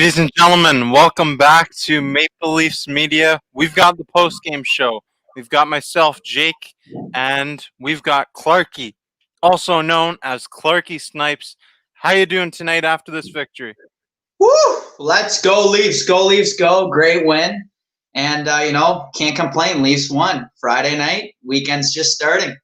Ladies and gentlemen, welcome back to Maple Leafs Media. We've got the post-game show. We've got myself, Jake, and we've got Clarky, also known as Clarky Snipes. How you doing tonight after this victory? Woo! Let's go Leafs. Go Leafs, go. Great win. And, can't complain. Leafs won. Friday night. Weekend's just starting.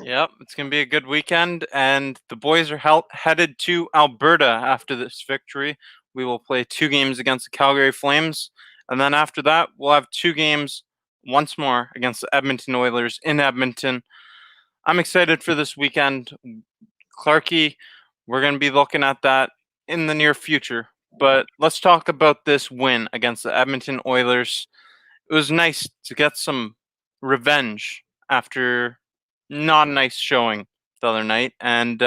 Yep, it's going to be a good weekend, and the boys are headed to Alberta after this victory. We will play 2 games against the Calgary Flames, and then after that, we'll have 2 games once more against the Edmonton Oilers in Edmonton. I'm excited for this weekend. Clarky, we're going to be looking at that in the near future, but let's talk about this win against the Edmonton Oilers. It was nice to get some revenge after not a nice showing the other night. And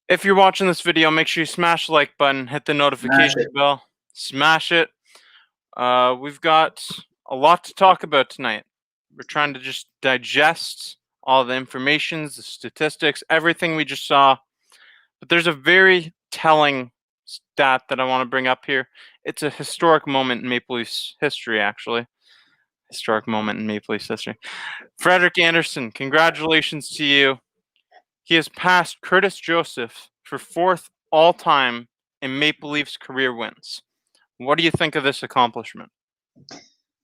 if you're watching this video, make sure you smash the like button, hit the notification bell, smash it. We've got a lot to talk about tonight. We're trying to just digest all the information, the statistics, everything we just saw. But there's a very telling stat that I want to bring up here. It's a historic moment in Maple Leafs history, actually. Historic moment in Maple Leafs history. Frederik Andersen, congratulations to you. He has passed Curtis Joseph for 4th all-time in Maple Leafs career wins. What do you think of this accomplishment?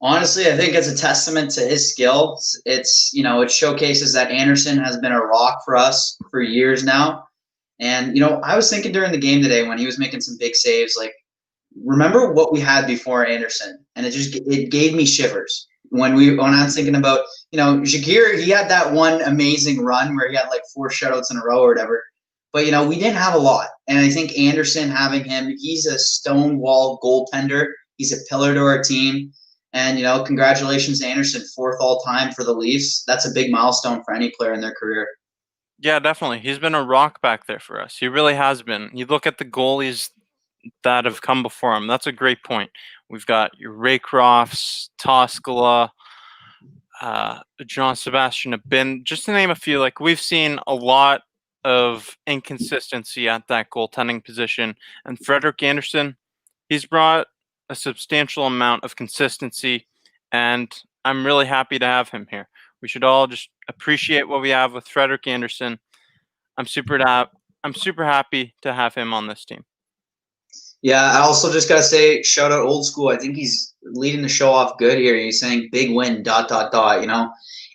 Honestly, I think it's a testament to his skill. It showcases that Andersen has been a rock for us for years now. And, I was thinking during the game today when he was making some big saves, remember what we had before Andersen, and it gave me shivers when I was thinking about, Jagir. He had that one amazing run where he had 4 shutouts in a row or whatever, but we didn't have a lot. And I think Andersen, having him, he's a stonewall goaltender. He's a pillar to our team, and congratulations to Andersen, 4th all time for the Leafs. That's a big milestone for any player in their career. Yeah, definitely. He's been a rock back there for us. He really has been. You look at the goalies that have come before him. That's a great point. We've got your Raycrofts, Toskala, John Sebastian Abin, just to name a few. We've seen a lot of inconsistency at that goaltending position, and Frederik Andersen, he's brought a substantial amount of consistency, and I'm really happy to have him here. We should all just appreciate what we have with Frederik Andersen. I'm super happy to have him on this team. Yeah, I also just gotta say, shout out Old School. I think he's leading the show off good here. He's saying big win, ...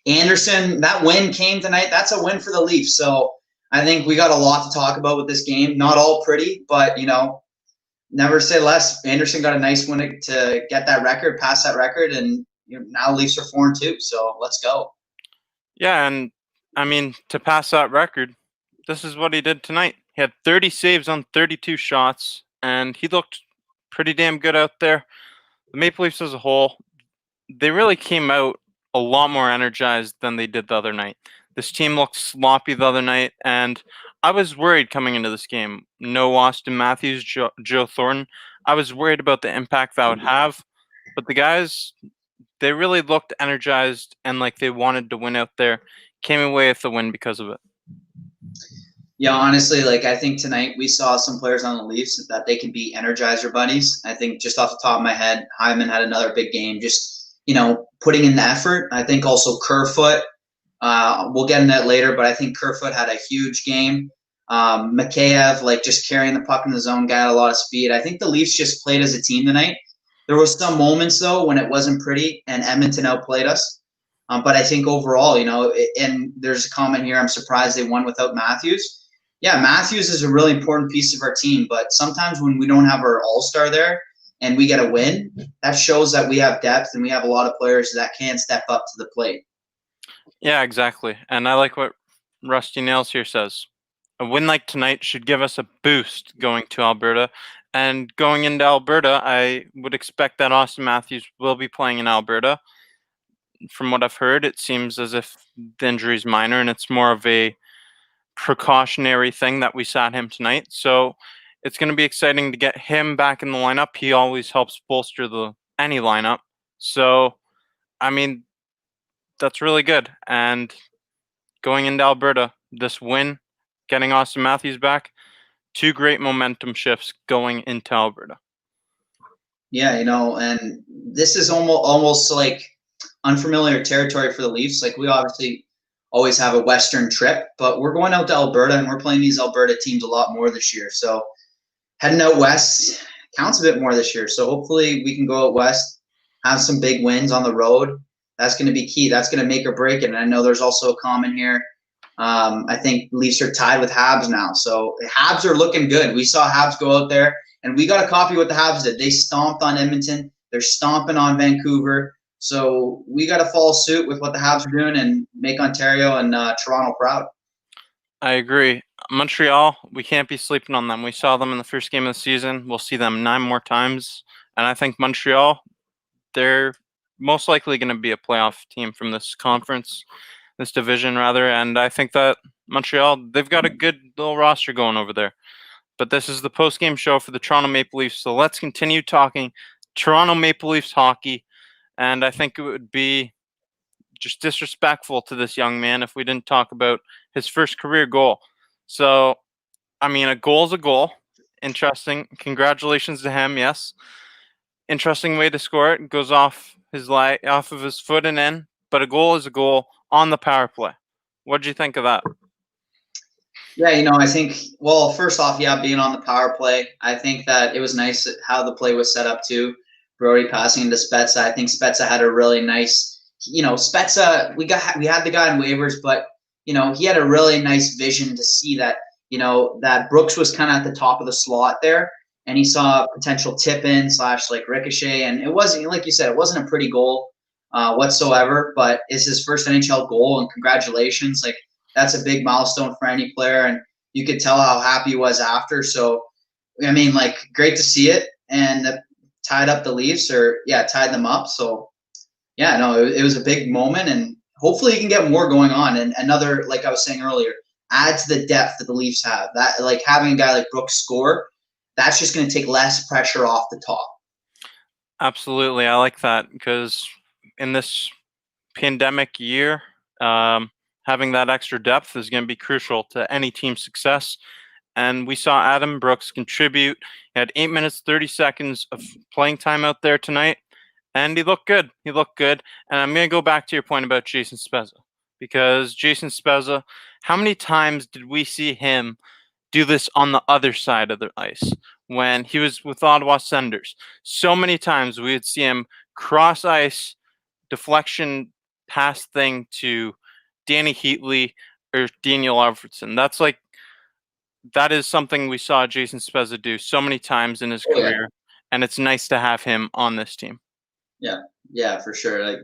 Andersen, that win came tonight. That's a win for the Leafs. So I think we got a lot to talk about with this game. Not all pretty, but never say less. Andersen got a nice win to get that record, pass that record, and now Leafs are 4-2. So let's go. Yeah, and I mean, to pass that record, this is what he did tonight. He had 30 saves on 32 shots, and he looked pretty damn good out there. The Maple Leafs as a whole, they really came out a lot more energized than they did the other night. This team looked sloppy the other night, and I was worried coming into this game. No Austin Matthews, Joe Thornton. I was worried about the impact that would have, but the guys, they really looked energized and like they wanted to win out there. Came away with the win because of it. Yeah, honestly, I think tonight we saw some players on the Leafs that they can be energizer bunnies. I think just off the top of my head, Hyman had another big game, just, putting in the effort. I think also Kerfoot, we'll get into it later, but I think Kerfoot had a huge game. Mikheyev, just carrying the puck in the zone, got a lot of speed. I think the Leafs just played as a team tonight. There was some moments, though, when it wasn't pretty, and Edmonton outplayed us. But I think overall, and there's a comment here, I'm surprised they won without Matthews. Yeah, Matthews is a really important piece of our team, but sometimes when we don't have our all-star there and we get a win, that shows that we have depth and we have a lot of players that can step up to the plate. Yeah, exactly. And I like what Rusty Nails here says. A win like tonight should give us a boost going to Alberta. And going into Alberta, I would expect that Austin Matthews will be playing in Alberta. From what I've heard, it seems as if the injury is minor and it's more of a precautionary thing that we sat him tonight. So it's going to be exciting to get him back in the lineup. He always helps bolster any lineup. So, I mean, that's really good. And going into Alberta, this win, getting Austin Matthews back, two great momentum shifts going into Alberta. Yeah, and this is almost like unfamiliar territory for the Leafs. Like we obviously always have a Western trip, but we're going out to Alberta and we're playing these Alberta teams a lot more this year. So heading out west counts a bit more this year. So hopefully we can go out west, have some big wins on the road. That's going to be key. That's going to make or break it. And I know there's also a comment here. I think Leafs are tied with Habs now. So the Habs are looking good. We saw Habs go out there, and we got to copy what the Habs did. They stomped on Edmonton. They're stomping on Vancouver. So we got to follow suit with what the Habs are doing and make Ontario and Toronto proud. I agree. Montreal, we can't be sleeping on them. We saw them in the first game of the season. We'll see them 9 more times. And I think Montreal, they're most likely going to be a playoff team from this conference, this division rather. And I think that Montreal, they've got a good little roster going over there. But this is the post-game show for the Toronto Maple Leafs. So let's continue talking Toronto Maple Leafs hockey. And I think it would be just disrespectful to this young man if we didn't talk about his first career goal. So, I mean, a goal is a goal. Interesting. Congratulations to him. Yes. Interesting way to score it. Goes off off of his foot and in. But a goal is a goal on the power play. What did you think of that? Yeah, I think, well, first off, yeah, being on the power play, I think that it was nice how the play was set up too. Brody passing into Spezza. I think Spezza had a really nice, Spezza, we had the guy in waivers, but, he had a really nice vision to see that, that Brooks was kind of at the top of the slot there, and he saw a potential tip in / like ricochet, and it wasn't, like you said, it wasn't a pretty goal whatsoever, but it's his first NHL goal, and congratulations. Like, that's a big milestone for any player, and you could tell how happy he was after. So, I mean, like, great to see it, and tied up the Leafs, tied them up. So, yeah, no, it was a big moment, and hopefully you can get more going on. And another, like I was saying earlier, add to the depth that the Leafs have. That, like, having a guy like Brooks score, that's just going to take less pressure off the top. Absolutely. I like that because in this pandemic year, having that extra depth is going to be crucial to any team's success. And we saw Adam Brooks contribute. He had 8 minutes, 30 seconds of playing time out there tonight. And he looked good. He looked good. And I'm going to go back to your point about Jason Spezza. Because Jason Spezza, how many times did we see him do this on the other side of the ice when he was with Ottawa Senators? So many times we would see him cross ice, deflection pass thing to Danny Heatley or Daniel Alfredson. That is something we saw Jason Spezza do so many times in his career, and it's nice to have him on this team. Yeah, for sure. Like,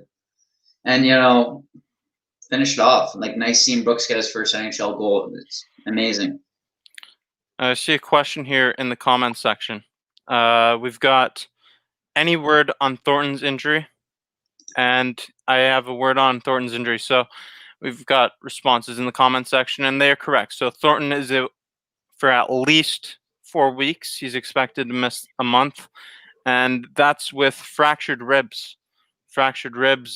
and finish it off. Like, nice seeing Brooks get his first NHL goal. It's amazing. I see a question here in the comments section. We've got any word on Thornton's injury, and I have a word on Thornton's injury. So we've got responses in the comment section, and they are correct. So Thornton is out for at least 4 weeks. He's expected to miss a month, and that's with fractured ribs.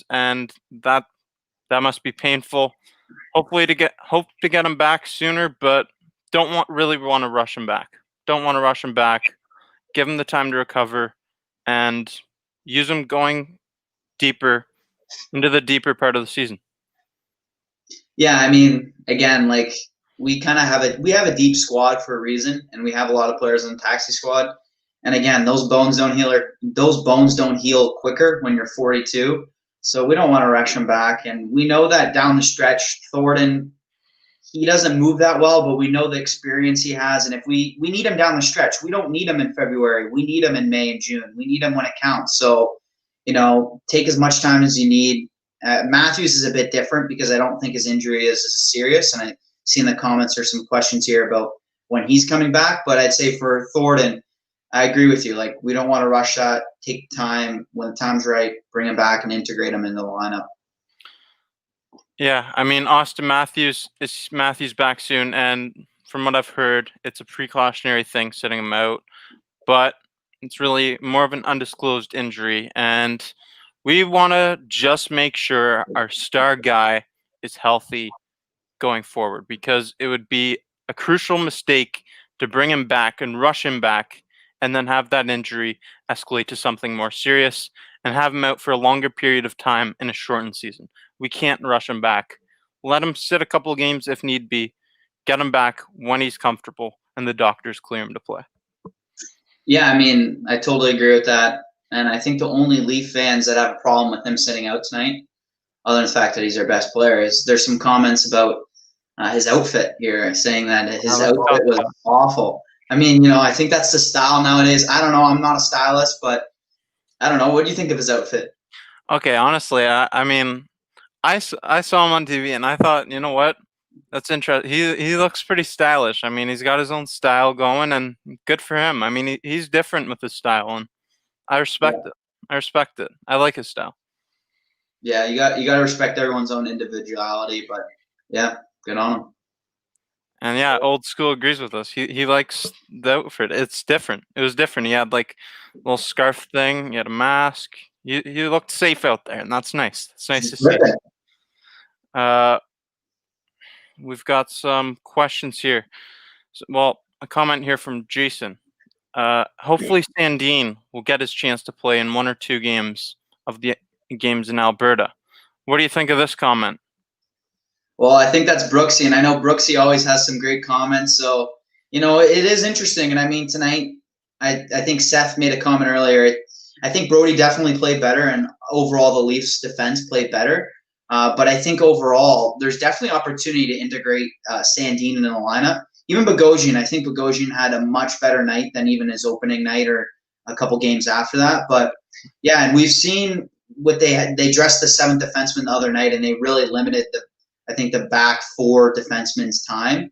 And that must be painful. Hope to get him back sooner, but really want to rush him back. Don't want to rush him back. Give him the time to recover, and use him going deeper into the deeper part of the season. Yeah, I mean, again, like, we kind of have a deep squad for a reason, and we have a lot of players in the taxi squad. And again, those bones don't heal quicker when you're 42. So we don't want to rush him back. And we know that down the stretch, Thornton, he doesn't move that well, but we know the experience he has. And if we need him down the stretch, we don't need him in February. We need him in May and June. We need him when it counts. So, take as much time as you need. Matthews is a bit different because I don't think his injury is as serious. And I see in the comments there's some questions here about when he's coming back. But I'd say for Thornton, I agree with you. Like, we don't want to rush that. Take time. When the time's right, bring him back and integrate him into the lineup. Yeah, I mean, Austin Matthews back soon, and from what I've heard, it's a precautionary thing sitting him out, but it's really more of an undisclosed injury, and we want to just make sure our star guy is healthy going forward, because it would be a crucial mistake to bring him back and rush him back and then have that injury escalate to something more serious and have him out for a longer period of time in a shortened season. We can't rush him back. Let him sit a couple of games if need be. Get him back when he's comfortable and the doctors clear him to play. Yeah, I mean, I totally agree with that. And I think the only Leaf fans that have a problem with him sitting out tonight, other than the fact that he's their best player, is there's some comments about his outfit here, saying that his outfit was awful. I mean, I think that's the style nowadays. I don't know. I'm not a stylist, but I don't know. What do you think of his outfit? Okay, honestly, I mean, I saw him on TV and I thought, you know what? That's interesting. He looks pretty stylish. I mean, he's got his own style going, and good for him. I mean, he's different with his style, and I respect it. I respect it. I like his style. Yeah, you got to respect everyone's own individuality, but yeah, good on him. And yeah, old school agrees with us. He likes the outfit. It's different. It was different. He had like a little scarf thing. He had a mask. He looked safe out there, and that's nice. It's nice to see. We've got some questions here. Well, a comment here from Jason. Hopefully Sandin will get his chance to play in one or two games of the games in Alberta. What do you think of this comment? Well, I think that's Brooksy, and I know Brooksy always has some great comments. So, it is interesting. And I mean, tonight, I think Seth made a comment earlier. I think Brody definitely played better, and overall the Leafs defense played better. But I think overall, there's definitely opportunity to integrate Sandin in the lineup. Even Bogosian, I think Bogosian had a much better night than even his opening night or a couple games after that. But yeah, and we've seen what they had. They dressed the seventh defenseman the other night, and they really limited the back four defensemen's time.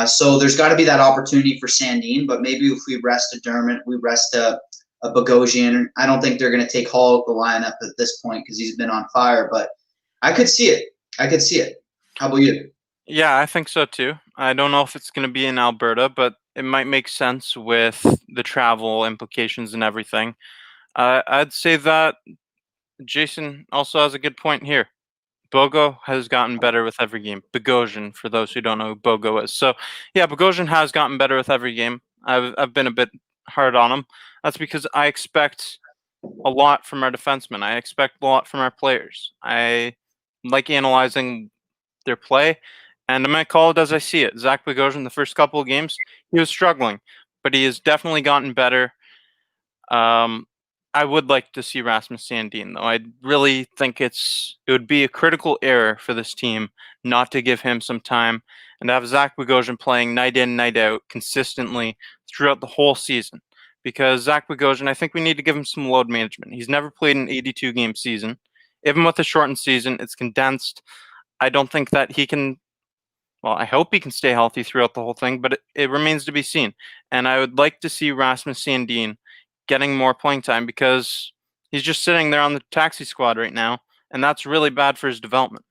So there's got to be that opportunity for Sandin. But maybe if we rest a Dermott, we rest a Bogosian. I don't think they're going to take Hall out the lineup at this point because he's been on fire. But I could see it. How about you? Yeah, I think so too. I don't know if it's going to be in Alberta, but it might make sense with the travel implications and everything. I'd say that Jason also has a good point here. Bogo has gotten better with every game. Bogosian, for those who don't know who Bogo is. So, yeah, Bogosian has gotten better with every game. I've been a bit hard on him. That's because I expect a lot from our defensemen. I expect a lot from our players. I like analyzing their play, and I might call it as I see it. Zach Bogosian, the first couple of games, he was struggling, but he has definitely gotten better. I would like to see Rasmus Sandin, though. I really think it would be a critical error for this team not to give him some time and have Zach Bogosian playing night in, night out consistently throughout the whole season. Because Zach Bogosian, I think we need to give him some load management. He's never played an 82-game season. Even with a shortened season, it's condensed. I don't think that he can. Well, I hope he can stay healthy throughout the whole thing, but it remains to be seen. And I would like to see Rasmus Sandin getting more playing time because he's just sitting there on the taxi squad right now, and that's really bad for his development.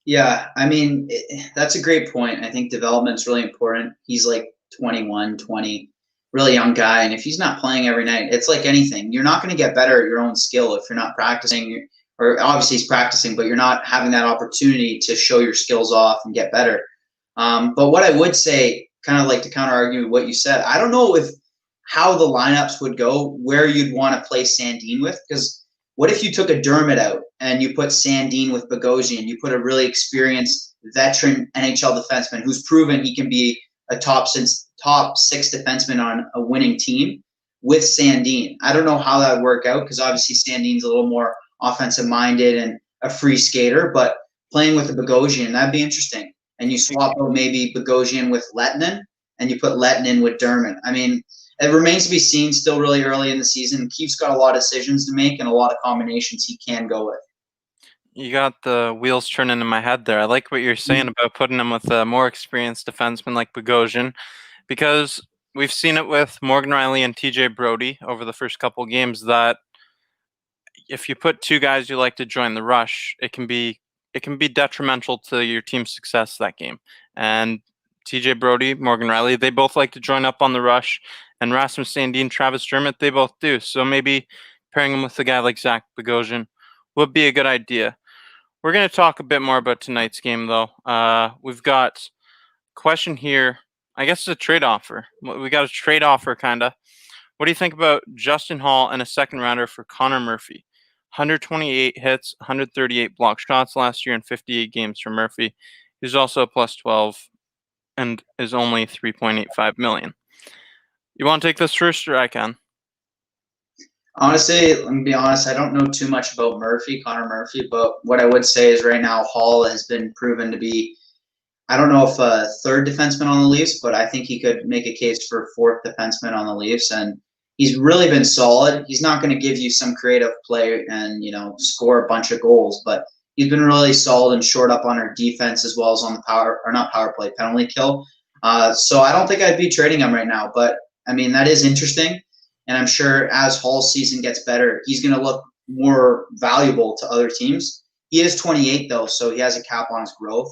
Yeah, I mean, that's a great point. I think development's really important. He's like 21, 20, really young guy, and if he's not playing every night, it's like anything. You're not going to get better at your own skill if you're not practicing, or obviously he's practicing, but you're not having that opportunity to show your skills off and get better. But what I would say, kind of like to counter argue what you said, I don't know if how the lineups would go, where you'd want to play Sandin with, because what if you took a Dermott out and you put Sandin with Bogosian, you put a really experienced veteran NHL defenseman who's proven he can be a top six defenseman on a winning team with Sandin? I don't know how that would work out because obviously Sandin's a little more offensive minded and a free skater, but playing with the Bogosian, that'd be interesting. And you swap out maybe Bogosian with Lettinen and you put Lettinen with Dermott. I mean, it remains to be seen, still really early in the season. Keefe's got a lot of decisions to make and a lot of combinations he can go with. You got the wheels turning in my head there. I like what you're saying about putting him with a more experienced defenseman like Bogosian, because we've seen it with Morgan Riley and TJ Brody over the first couple of games that if you put two guys you like to join the rush, it can be detrimental to your team's success that game. And TJ Brody, Morgan Riley, they both like to join up on the rush. And Rasmus Sandin, Travis Dermott, they both do. So maybe pairing him with a guy like Zach Bogosian would be a good idea. We're going to talk a bit more about tonight's game, though. We've got a question here I guess it's a trade offer. We got a trade offer, kind of. What do you think about Justin Hall and a second rounder for Connor Murphy? 128 hits, 138 block shots last year in 58 games for Murphy. He's also a plus 12 and is only 3.85 million. You want to take this first, or I can? Honestly, let me be honest. I don't know too much about Connor Murphy, but what I would say is right now Hall has been proven to be. I don't know if a third defenseman on the Leafs, but I think he could make a case for fourth defenseman on the Leafs, and he's really been solid. He's not going to give you some creative play and score a bunch of goals, but he's been really solid and short up on our defense as well as on the not power play, penalty kill. So I don't think I'd be trading him right now, but I mean that is interesting. And I'm sure as Hall's season gets better, he's going to look more valuable to other teams. He is 28 though, so he has a cap on his growth.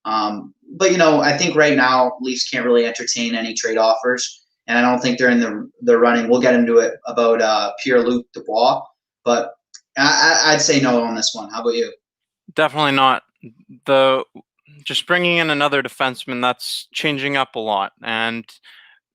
But I think right now Leafs can't really entertain any trade offers, and I don't think they're in the running. We'll get into it about Pierre-Luc Dubois, but I'd say no on this one. How about you? Definitely not. Just bringing in another defenseman, that's changing up a lot, and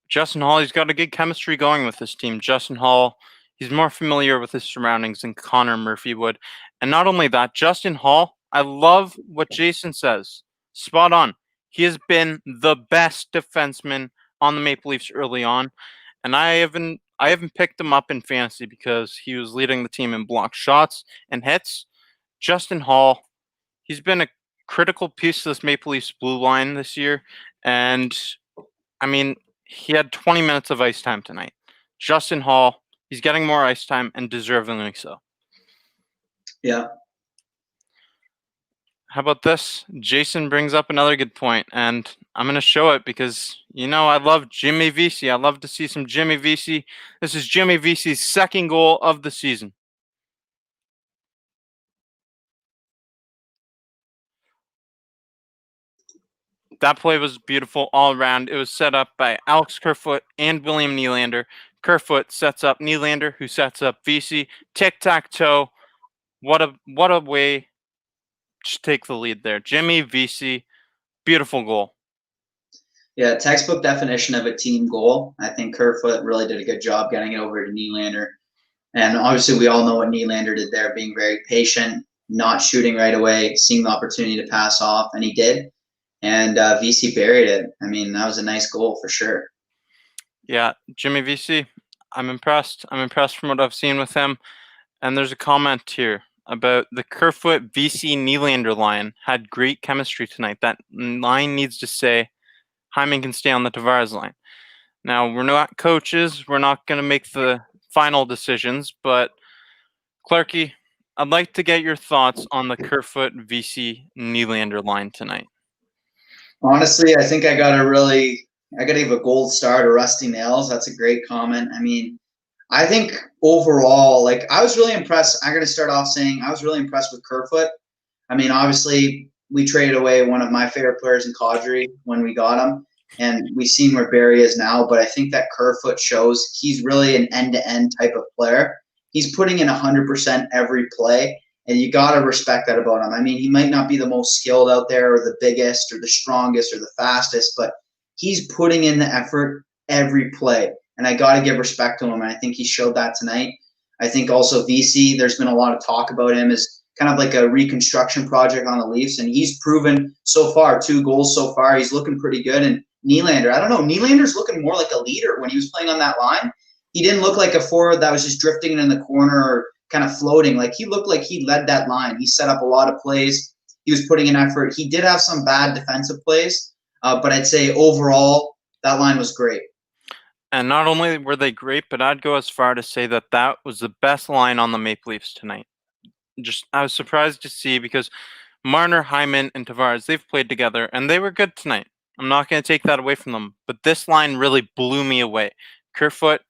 Justin Hall, he's got a good chemistry going with this team. Justin Hall, he's more familiar with his surroundings than Connor Murphy would. And not only that, Justin Hall, I love what Jason says. Spot on. He has been the best defenseman on the Maple Leafs early on. And I haven't picked him up in fantasy because he was leading the team in blocked shots and hits. Justin Hall, he's been a critical piece of this Maple Leafs blue line this year. And I mean, he had 20 minutes of ice time tonight. Justin Hall, he's getting more ice time and deservingly so. Yeah. How about this? Jason brings up another good point, and I'm going to show it because, I love Jimmy Vesey. I love to see some Jimmy Vesey. This is Jimmy Vesey's second goal of the season. That play was beautiful all around. It was set up by Alex Kerfoot and William Nylander. Kerfoot sets up Nylander, who sets up Vesey. Tic-tac-toe. What a way to take the lead there. Jimmy Vesey, beautiful goal. Yeah, textbook definition of a team goal. I think Kerfoot really did a good job getting it over to Nylander. And obviously we all know what Nylander did there, being very patient, not shooting right away, seeing the opportunity to pass off, and he did. And Vesey buried it. I mean, that was a nice goal for sure. Yeah, Jimmy Vesey, I'm impressed. I'm impressed from what I've seen with him. And there's a comment here about the Kerfoot Vesey Nylander line had great chemistry tonight. That line needs to say Hyman can stay on the Tavares line. Now, we're not coaches. We're not going to make the final decisions, but Clarky, I'd like to get your thoughts on the Kerfoot Vesey Nylander line tonight. Honestly, I think I got to give a gold star to Rusty Nails. That's a great comment. I mean, I think overall, I was really impressed. I'm going to start off saying I was really impressed with Kerfoot. I mean, obviously, we traded away one of my favorite players in Kadri when we got him, and we've seen where Barry is now. But I think that Kerfoot shows he's really an end-to-end type of player. He's putting in 100% every play, and you got to respect that about him. I mean, he might not be the most skilled out there or the biggest or the strongest or the fastest, but he's putting in the effort every play. And I got to give respect to him, and I think he showed that tonight. I think also VC, there's been a lot of talk about him as kind of like a reconstruction project on the Leafs, and he's proven so far, 2 goals so far. He's looking pretty good. And Nylander, I don't know, Nylander's looking more like a leader when he was playing on that line. He didn't look like a forward that was just drifting in the corner or kind of floating. He looked like he led that line. He set up a lot of plays. He was putting in effort. He did have some bad defensive plays, but I'd say overall that line was great. And not only were they great, but I'd go as far to say that that was the best line on the Maple Leafs tonight. I was surprised to see because Marner, Hyman, and Tavares, they've played together, and they were good tonight. I'm not going to take that away from them, but this line really blew me away. Kerfoot,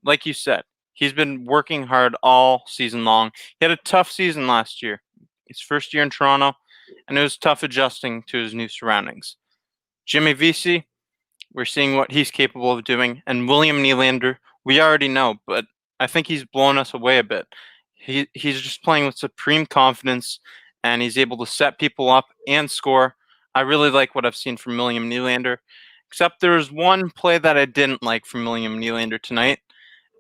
like you said, he's been working hard all season long. He had a tough season last year, his first year in Toronto, and it was tough adjusting to his new surroundings. Jimmy Vesey, we're seeing what he's capable of doing. And William Nylander, we already know, but I think he's blown us away a bit. He's just playing with supreme confidence, and he's able to set people up and score. I really like what I've seen from William Nylander, Except there was one play that I didn't like from William Nylander tonight,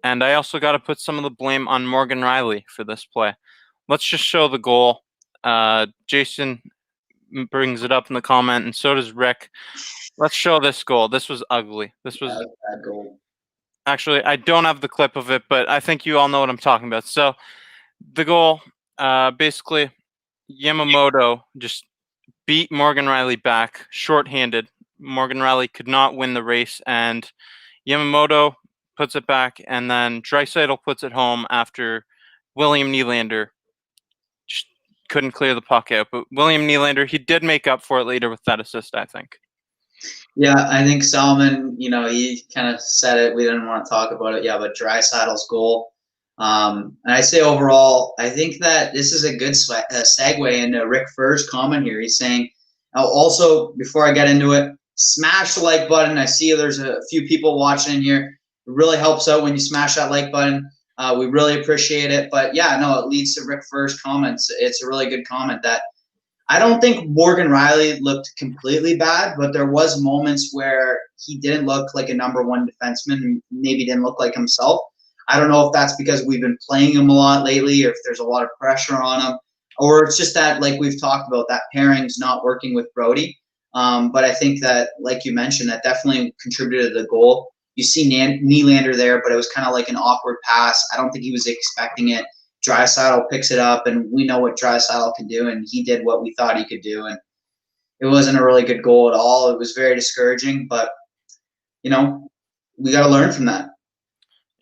and I also got to put some of the blame on Morgan Riley for this play. Let's just show the goal. Jason brings it up in the comment, and so does Rick. Let's show this goal. This was ugly. This was bad goal. actually, I don't have the clip of it, but I think you all know what I'm talking about. So the goal, basically, Yamamoto just beat Morgan Riley back shorthanded. Morgan Riley could not win the race, and Yamamoto puts it back, and then Draisaitl puts it home after William Nylander just couldn't clear the puck out. But William Nylander, he did make up for it later with that assist, I think. Yeah, I think Salmon, he kind of said it. We didn't want to talk about it. Yeah, but Draisaitl's goal. And I say overall, I think that this is a good segue into Rick Furr's comment here. He's saying, also, before I get into it, smash the like button. I see there's a few people watching here. It really helps out when you smash that like button. We really appreciate it. But yeah, no, it leads to Rick Furr's comments. It's a really good comment that I don't think Morgan Riley looked completely bad, but there was moments where he didn't look like a number one defenseman and maybe didn't look like himself. I don't know if that's because we've been playing him a lot lately or if there's a lot of pressure on him, or it's just that, like we've talked about, that pairing's not working with Brody. But I think that, like you mentioned, that definitely contributed to the goal. You see Nylander there, but it was kind of like an awkward pass. I don't think he was expecting it. Draisaitl picks it up, and we know what Draisaitl can do, and he did what we thought he could do, and it wasn't a really good goal at all. It was very discouraging, but, we got to learn from that.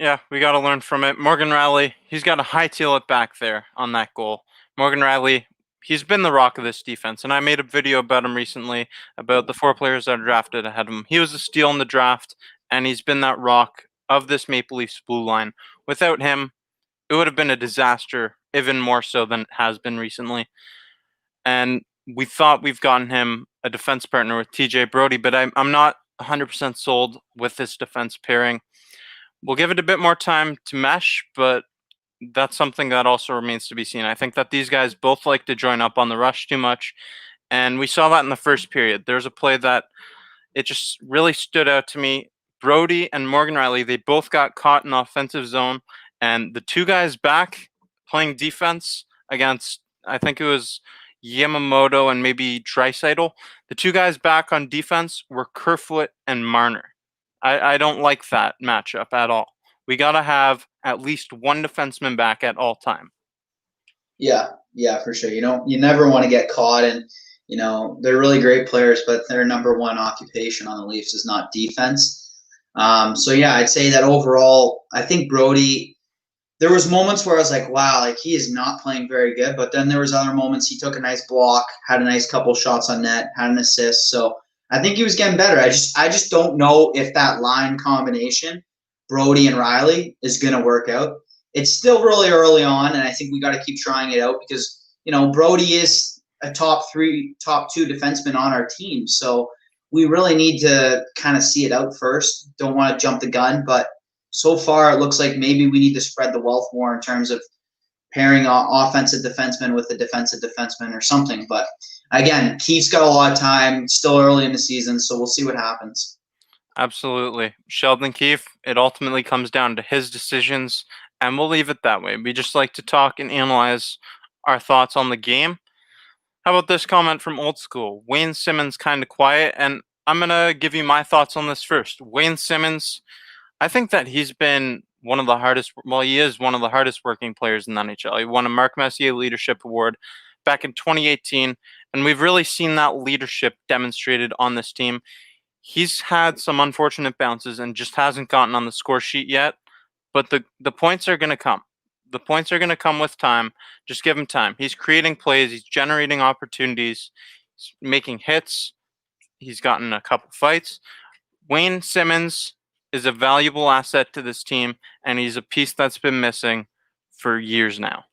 Yeah, we got to learn from it. Morgan Riley, he's got to hightail it back there on that goal. Morgan Riley, he's been the rock of this defense, and I made a video about him recently about the 4 players that are drafted ahead of him. He was a steal in the draft, and he's been that rock of this Maple Leafs blue line. Without him, it would have been a disaster, even more so than it has been recently. And we thought we've gotten him a defense partner with TJ Brody, but I'm not 100% sold with this defense pairing. We'll give it a bit more time to mesh, but that's something that also remains to be seen. I think that these guys both like to join up on the rush too much, and we saw that in the first period. There's a play that it just really stood out to me. Brody and Morgan Riley, they both got caught in the offensive zone, and the 2 guys back playing defense against, I think it was Yamamoto and maybe Draisaitl, the 2 guys back on defense were Kerfoot and Marner. I don't like that matchup at all. We got to have at least one defenseman back at all time. Yeah, for sure. You never want to get caught, and they're really great players, but their number one occupation on the Leafs is not defense. So yeah, I'd say that overall, I think Brody. There was moments where I was like, wow, like he is not playing very good. But then there was other moments he took a nice block, had a nice couple shots on net, had an assist. So I think he was getting better. I just don't know if that line combination, Brody and Riley, is going to work out. It's still really early on, and I think we got to keep trying it out because, Brody is a top 2 defenseman on our team. So we really need to kind of see it out first. Don't want to jump the gun, but so far it looks like maybe we need to spread the wealth more in terms of pairing offensive defenseman with a defensive defenseman or something. But again, Keith's got a lot of time, still early in the season, so we'll see what happens. Absolutely. Sheldon Keefe, it ultimately comes down to his decisions, and we'll leave it that way. We just like to talk and analyze our thoughts on the game. How about this comment from Old School? Wayne Simmons kind of quiet, and I'm going to give you my thoughts on this first. Wayne Simmons, I think that he's been one of the hardest, he is one of the hardest working players in the NHL. He won a Marc Messier Leadership Award back in 2018, and we've really seen that leadership demonstrated on this team. He's had some unfortunate bounces and just hasn't gotten on the score sheet yet, but the points are going to come. The points are going to come with time. Just give him time. He's creating plays. He's generating opportunities. He's making hits. He's gotten a couple fights. Wayne Simmons is a valuable asset to this team, and he's a piece that's been missing for years now.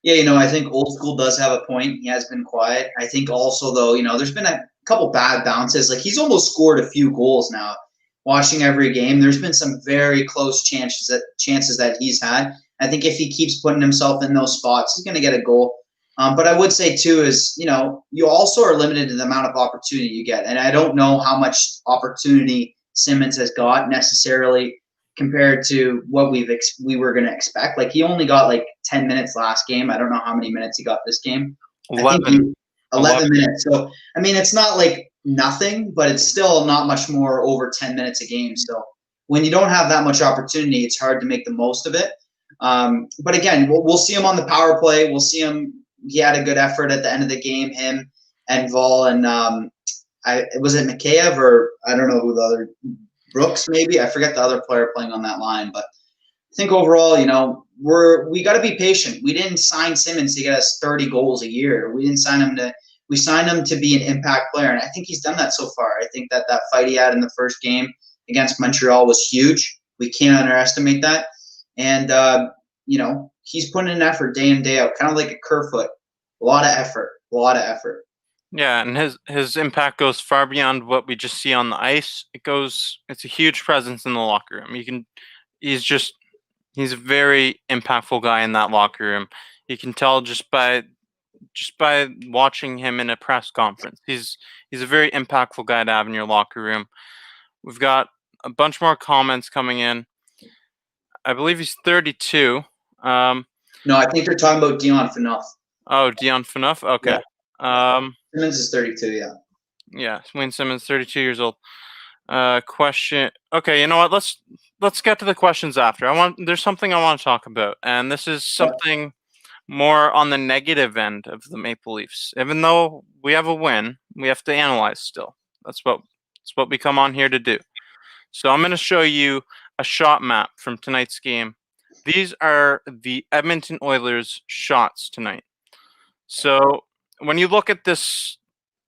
Yeah, I think Old School does have a point. He has been quiet. I think also, though, there's been a couple bad bounces. Like, he's almost scored a few goals now. Watching every game, there's been some very close chances that he's had. I think if he keeps putting himself in those spots, he's going to get a goal. But I would say too is, you also are limited to the amount of opportunity you get, and I don't know how much opportunity Simmons has got necessarily compared to what we were going to expect. Like he only got like 10 minutes last game. I don't know how many minutes he got this game. I think 11. 11 minutes. So I mean, it's not like nothing, but it's still not much more over 10 minutes a game. So when you don't have that much opportunity, it's hard to make the most of it. But again, we'll see him on the power play. We'll see him. He had a good effort at the end of the game. Him and Vol and was it Mikheyev or I don't know who the other Brooks maybe. I forget the other player playing on that line, but I think overall, we got to be patient. We didn't sign Simmons to get us 30 goals a year. We didn't sign him to. We signed him to be an impact player, and I think he's done that so far. I think that fight he had in the first game against Montreal was huge. We can't underestimate that. And he's putting in effort day in, day out, kind of like a Kerfoot. A lot of effort. A lot of effort. Yeah, and his impact goes far beyond what we just see on the ice. It's a huge presence in the locker room. He's a very impactful guy in that locker room. You can tell just by watching him in a press conference. He's a very impactful guy to have in your locker room. We've got a bunch more comments coming in. I believe he's 32. No, I think they're talking about Dion Phaneuf. Oh, Dion Phaneuf? Okay. Yeah. Simmons is 32, yeah. Yeah, Wayne Simmons, 32 years old. Question. Okay, you know what? Let's get to the questions after. There's something I want to talk about, and this is something more on the negative end of the Maple Leafs. Even though we have a win, we have to analyze still. That's what we come on here to do. So I'm going to show you a shot map from tonight's game. These are the Edmonton Oilers' shots tonight. So when you look at this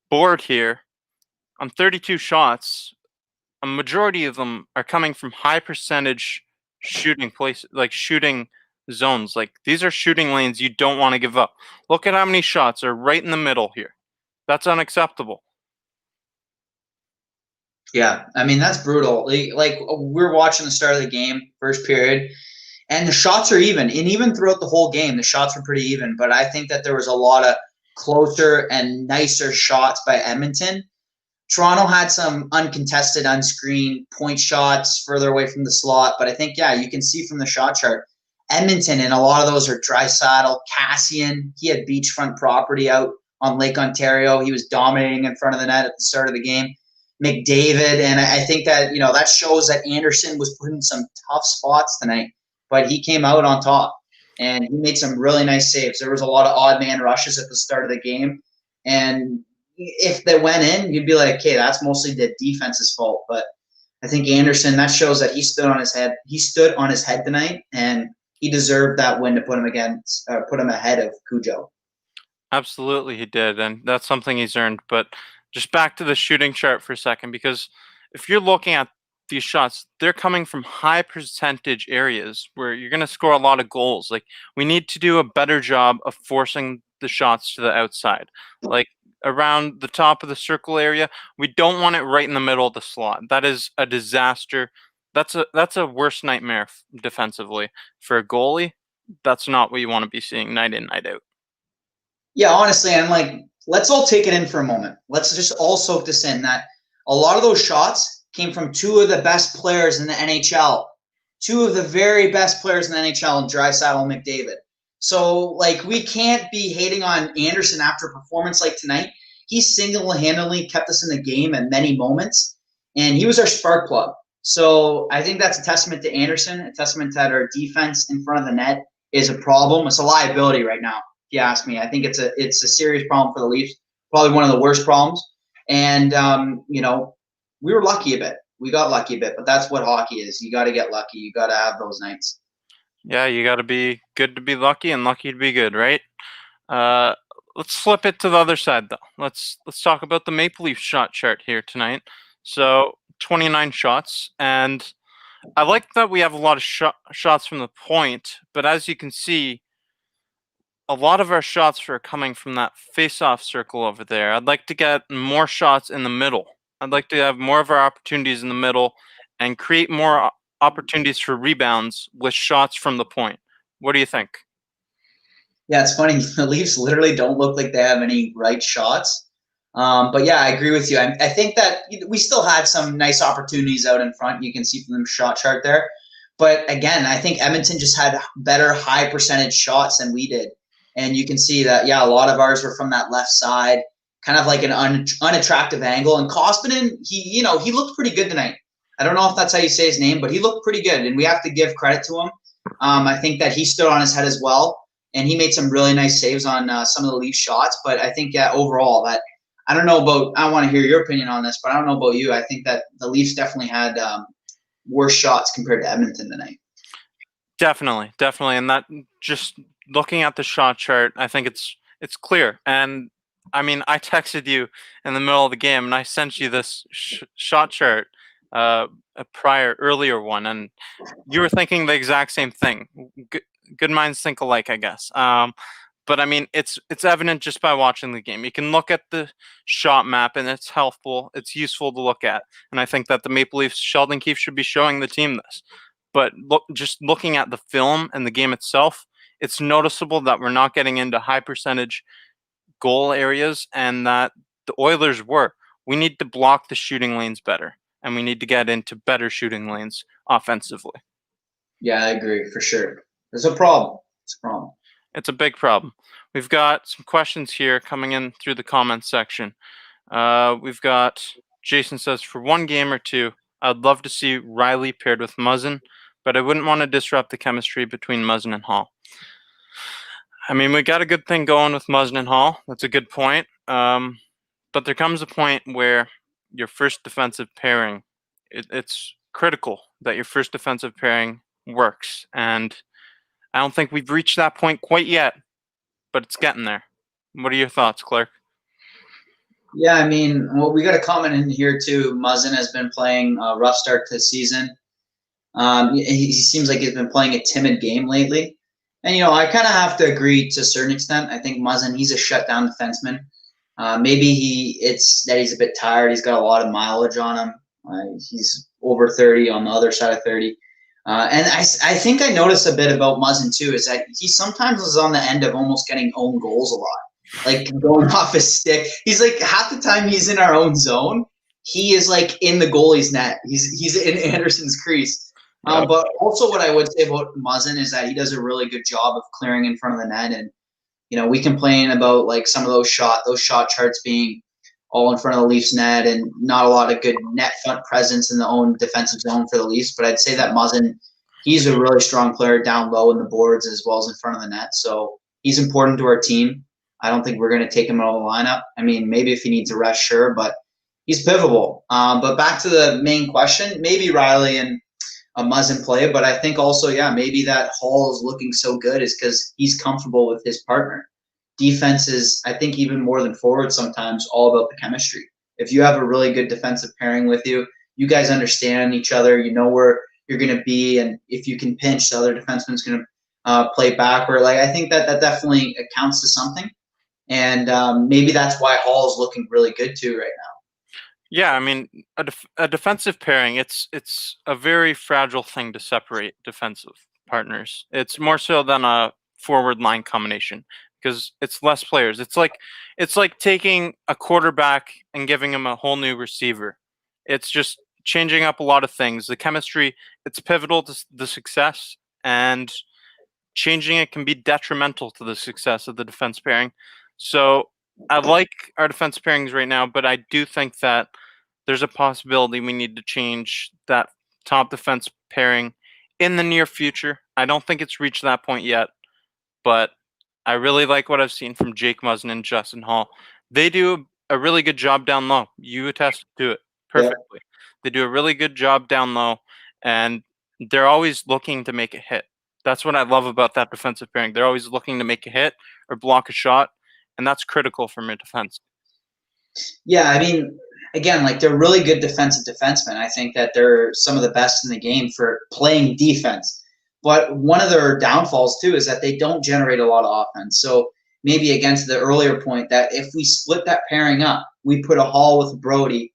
board here, on 32 shots, a majority of them are coming from high percentage shooting places, like shooting zones. Like these are shooting lanes you don't want to give up. Look at how many shots are right in the middle here. That's unacceptable. Yeah, I mean that's brutal. Like we're watching the start of the game, first period, and the shots are even. And even throughout the whole game, the shots were pretty even. But I think that there was a lot of closer and nicer shots by Edmonton. Toronto had some uncontested, unscreened point shots further away from the slot. But I think, yeah, you can see from the shot chart, Edmonton, and a lot of those are Draisaitl, Cassian. He had beachfront property out on Lake Ontario. He was dominating in front of the net at the start of the game. McDavid, and I think that, that shows that Anderson was put in some tough spots tonight, but he came out on top, and he made some really nice saves. There was a lot of odd man rushes at the start of the game, and if they went in, you'd be like, okay, that's mostly the defense's fault. But I think Anderson, that shows that he stood on his head. He stood on his head tonight, and he deserved that win to put him ahead of Cujo. Absolutely, he did, and that's something he's earned. But just back to the shooting chart for a second, because if you're looking at these shots, they're coming from high percentage areas where you're going to score a lot of goals. Like we need to do a better job of forcing the shots to the outside, like around the top of the circle area. We don't want it right in the middle of the slot. That is a disaster. That's a worst nightmare defensively for a goalie. That's not what you want to be seeing night in, night out. Yeah, honestly, and let's all take it in for a moment. Let's just all soak this in, that a lot of those shots came from two of the best players in the NHL, two of the very best players in the NHL, Draisaitl and McDavid. So, we can't be hating on Anderson after a performance like tonight. He single-handedly kept us in the game at many moments, and he was our spark plug. So I think that's a testament to Anderson, a testament that our defense in front of the net is a problem. It's a liability right now. You ask me. I think it's a serious problem for the Leafs, probably one of the worst problems. And we were lucky a bit. We got lucky a bit, but that's what hockey is. You got to get lucky. You got to have those nights. Yeah, you got to be good to be lucky and lucky to be good, right? Let's flip it to the other side, though. Let's talk about the Maple Leaf shot chart here tonight. So 29 shots, and I like that we have a lot of shots from the point, but as you can see, a lot of our shots are coming from that face-off circle over there. I'd like to get more shots in the middle. I'd like to have more of our opportunities in the middle and create more opportunities for rebounds with shots from the point. What do you think? Yeah, it's funny. The Leafs literally don't look like they have any right shots. But yeah, I agree with you. I think that we still had some nice opportunities out in front. You can see from the shot chart there. But again, I think Edmonton just had better high percentage shots than we did. And you can see that, yeah, a lot of ours were from that left side, kind of like an unattractive angle. And Kospinen, he looked pretty good tonight. I don't know if that's how you say his name, but he looked pretty good. And we have to give credit to him. I think that he stood on his head as well. And he made some really nice saves on some of the Leaf shots. But I think overall that I don't know about. I want to hear your opinion on this, but I don't know about you. I think that the Leafs definitely had worse shots compared to Edmonton tonight. Definitely, definitely, and that just looking at the shot chart, I think it's clear. And I mean, I texted you in the middle of the game, and I sent you this shot chart, a earlier one, and you were thinking the exact same thing. Good minds think alike, I guess. But I mean, it's evident just by watching the game. You can look at the shot map, and it's helpful. It's useful to look at, and I think that the Maple Leafs, Sheldon Keefe, should be showing the team this. But just looking at the film and the game itself, it's noticeable that we're not getting into high percentage goal areas, and that the Oilers were. We need to block the shooting lanes better, and we need to get into better shooting lanes offensively. Yeah, I agree for sure. There's a problem. It's a problem. It's a big problem. We've got some questions here coming in through the comments section. We've got Jason says, for one game or two, I'd love to see Riley paired with Muzzin, but I wouldn't want to disrupt the chemistry between Muzzin and Hall. I mean, we got a good thing going with Muzzin and Hall. That's a good point. But there comes a point where your first defensive pairing, it's critical that your first defensive pairing works. And I don't think we've reached that point quite yet, but it's getting there. What are your thoughts, Clark? Yeah, I mean, well, we got a comment in here too. Muzzin has been playing a rough start to the season. He seems like he's been playing a timid game lately. And, I kind of have to agree to a certain extent. I think Muzzin, he's a shutdown defenseman. Maybe it's that he's a bit tired. He's got a lot of mileage on him. He's over 30 on the other side of 30. And I think I noticed a bit about Muzzin too, is that he sometimes is on the end of almost getting own goals a lot, like going off his stick. He's like half the time he's in our own zone, he is like in the goalie's net. He's in Anderson's crease. But also what I would say about Muzzin is that he does a really good job of clearing in front of the net. And, we complain about like some of those shot charts being all in front of the Leafs net and not a lot of good net front presence in the own defensive zone for the Leafs. But I'd say that Muzzin, he's a really strong player down low in the boards as well as in front of the net. So he's important to our team. I don't think we're going to take him out of the lineup. I mean, maybe if he needs a rest, sure, but he's pivotal. But back to the main question, maybe Riley and Muzzin play, but I think also, maybe that Hall is looking so good is because he's comfortable with his partner. Defense is, I think, even more than forward sometimes, all about the chemistry. If you have a really good defensive pairing with you, you guys understand each other, you know where you're going to be, and if you can pinch, the other defenseman's going to play backward. Like, I think that definitely accounts to something, and maybe that's why Hall is looking really good too right now. Yeah, I mean, a defensive pairing, it's a very fragile thing to separate defensive partners. It's more so than a forward line combination because it's less players. It's like taking a quarterback and giving him a whole new receiver. It's just changing up a lot of things. The chemistry, it's pivotal to the success, and changing it can be detrimental to the success of the defense pairing. So I like our defense pairings right now, but I do think that there's a possibility we need to change that top defense pairing in the near future. I don't think it's reached that point yet, but I really like what I've seen from Jake Muzzin and Justin Hall. They do a really good job down low. You attest to it perfectly. Yeah. They do a really good job down low, and they're always looking to make a hit. That's what I love about that defensive pairing. They're always looking to make a hit or block a shot, and that's critical for my defense. Yeah, I mean, again, like they're really good defensive defensemen. I think that they're some of the best in the game for playing defense. But one of their downfalls, too, is that they don't generate a lot of offense. So maybe against the earlier point that if we split that pairing up, we put a Hall with Brody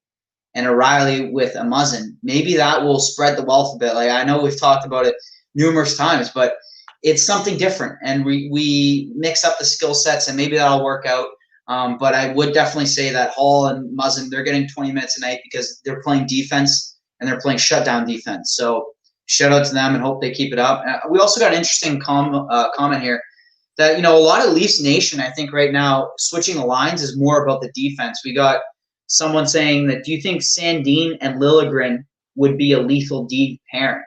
and a Riley with a Muzzin, maybe that will spread the wealth a bit. Like I know we've talked about it numerous times, but it's something different, and we mix up the skill sets, and maybe that'll work out. But I would definitely say that Hall and Muzzin, they're getting 20 minutes a night because they're playing defense and they're playing shutdown defense. So shout out to them and hope they keep it up. We also got an interesting comment here that, a lot of Leafs Nation, I think right now, switching the lines is more about the defense. We got someone saying that, do you think Sandin and Liljegren would be a lethal D pairing?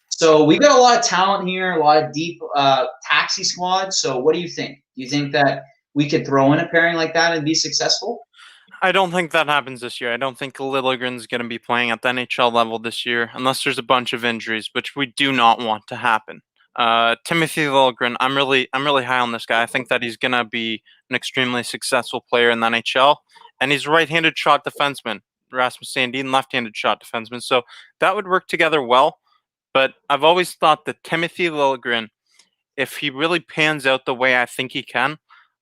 So we got a lot of talent here, a lot of deep taxi squad. So what do you think? Do you think that we could throw in a pairing like that and be successful? I don't think that happens this year. I don't think Liljegren's going to be playing at the NHL level this year unless there's a bunch of injuries, which we do not want to happen. Timothy Liljegren, I'm really high on this guy. I think that he's going to be an extremely successful player in the NHL, and he's a right-handed shot defenseman. Rasmus Sandin, left-handed shot defenseman. So that would work together well. But I've always thought that Timothy Liljegren, if he really pans out the way I think he can,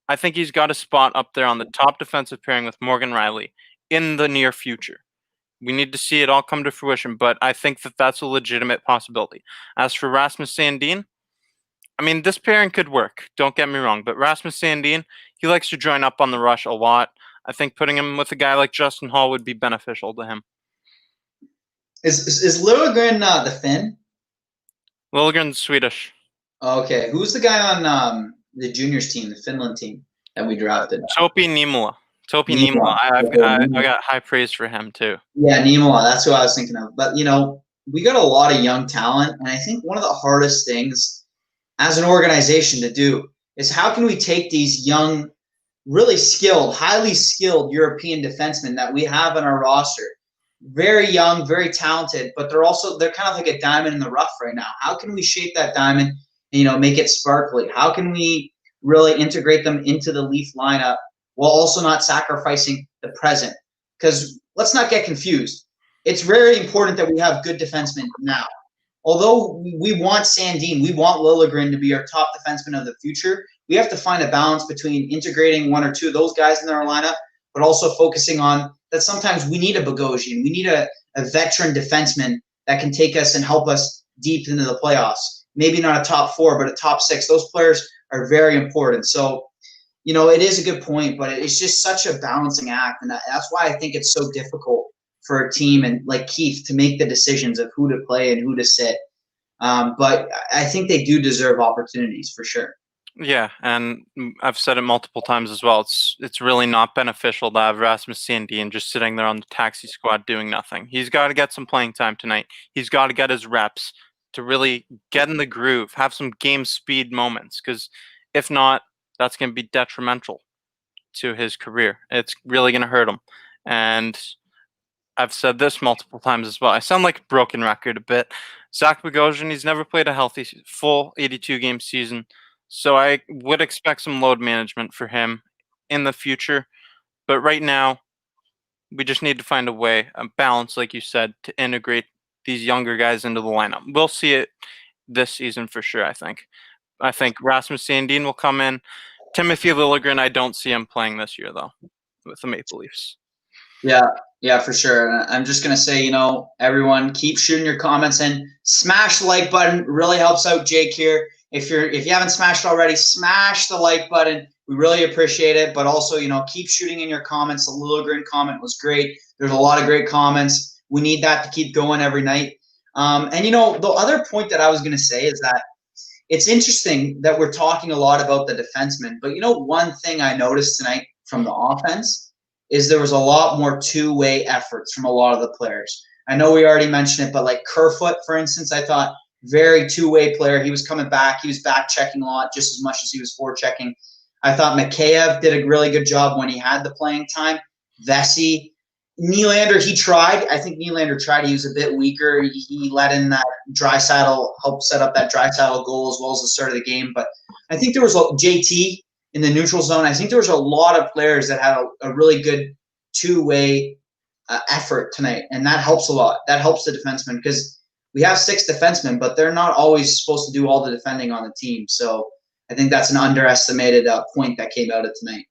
I think he's got a spot up there on the top defensive pairing with Morgan Riley in the near future. We need to see it all come to fruition, but I think that that's a legitimate possibility. As for Rasmus Sandin, I mean, this pairing could work. Don't get me wrong, but Rasmus Sandin, he likes to join up on the rush a lot. I think putting him with a guy like Justin Hall would be beneficial to him. Is Liljegren the Finn? Liljegren's Swedish. Okay, who's the guy on the juniors team, the Finland team that we drafted? Topi Niemela. I got high praise for him too. Yeah, Niemela, that's who I was thinking of. But, we got a lot of young talent, and I think one of the hardest things as an organization to do is how can we take these young, really skilled, highly skilled European defensemen that we have on our roster, very young, very talented, but they're kind of like a diamond in the rough right now. How can we shape that diamond and, make it sparkly? How can we really integrate them into the Leaf lineup while also not sacrificing the present? Because let's not get confused. It's very important that we have good defensemen now. Although we want Sandin, we want Liljegren to be our top defenseman of the future, we have to find a balance between integrating one or two of those guys in our lineup, but also focusing on that sometimes we need a Bogosian. We need a veteran defenseman that can take us and help us deep into the playoffs. Maybe not a top 4, but a top 6. Those players are very important. So, it is a good point, but it's just such a balancing act. And that's why I think it's so difficult for a team and like Keith to make the decisions of who to play and who to sit. But I think they do deserve opportunities for sure. Yeah, and I've said it multiple times as well. It's really not beneficial to have Rasmus Sandin just sitting there on the taxi squad doing nothing. He's got to get some playing time tonight. He's got to get his reps to really get in the groove, have some game speed moments, because if not, that's going to be detrimental to his career. It's really going to hurt him. And I've said this multiple times as well. I sound like a broken record a bit. Zach Bogosian, he's never played a healthy, full 82-game season. So I would expect some load management for him in the future. But right now, we just need to find a way, a balance, like you said, to integrate these younger guys into the lineup. We'll see it this season for sure, I think. I think Rasmus Sandin will come in. Timothy Liljegren, I don't see him playing this year, though, with the Maple Leafs. Yeah, for sure. And I'm just going to say, everyone keep shooting your comments in. Smash the like button. Really helps out Jake here. If you haven't smashed already, smash the like button. We really appreciate it. But also, keep shooting in your comments. The Liljegren comment was great. There's a lot of great comments. We need that to keep going every night. And, the other point that I was going to say is that it's interesting that we're talking a lot about the defensemen. But, one thing I noticed tonight from the offense is there was a lot more two-way efforts from a lot of the players. I know we already mentioned it, but like Kerfoot, for instance, I thought very two-way player. He was coming back. He was back-checking a lot just as much as he was forechecking. I thought Mikheyev did a really good job when he had the playing time. Vesey. Nylander, he tried. I think Nylander tried. He was a bit weaker. He let in that Draisaitl, helped set up that Draisaitl goal as well as the start of the game. But I think there was JT in the neutral zone. I think there was a lot of players that had a really good two-way effort tonight, and that helps a lot. That helps the defensemen because we have 6 defensemen, but they're not always supposed to do all the defending on the team. So I think that's an underestimated point that came out of tonight.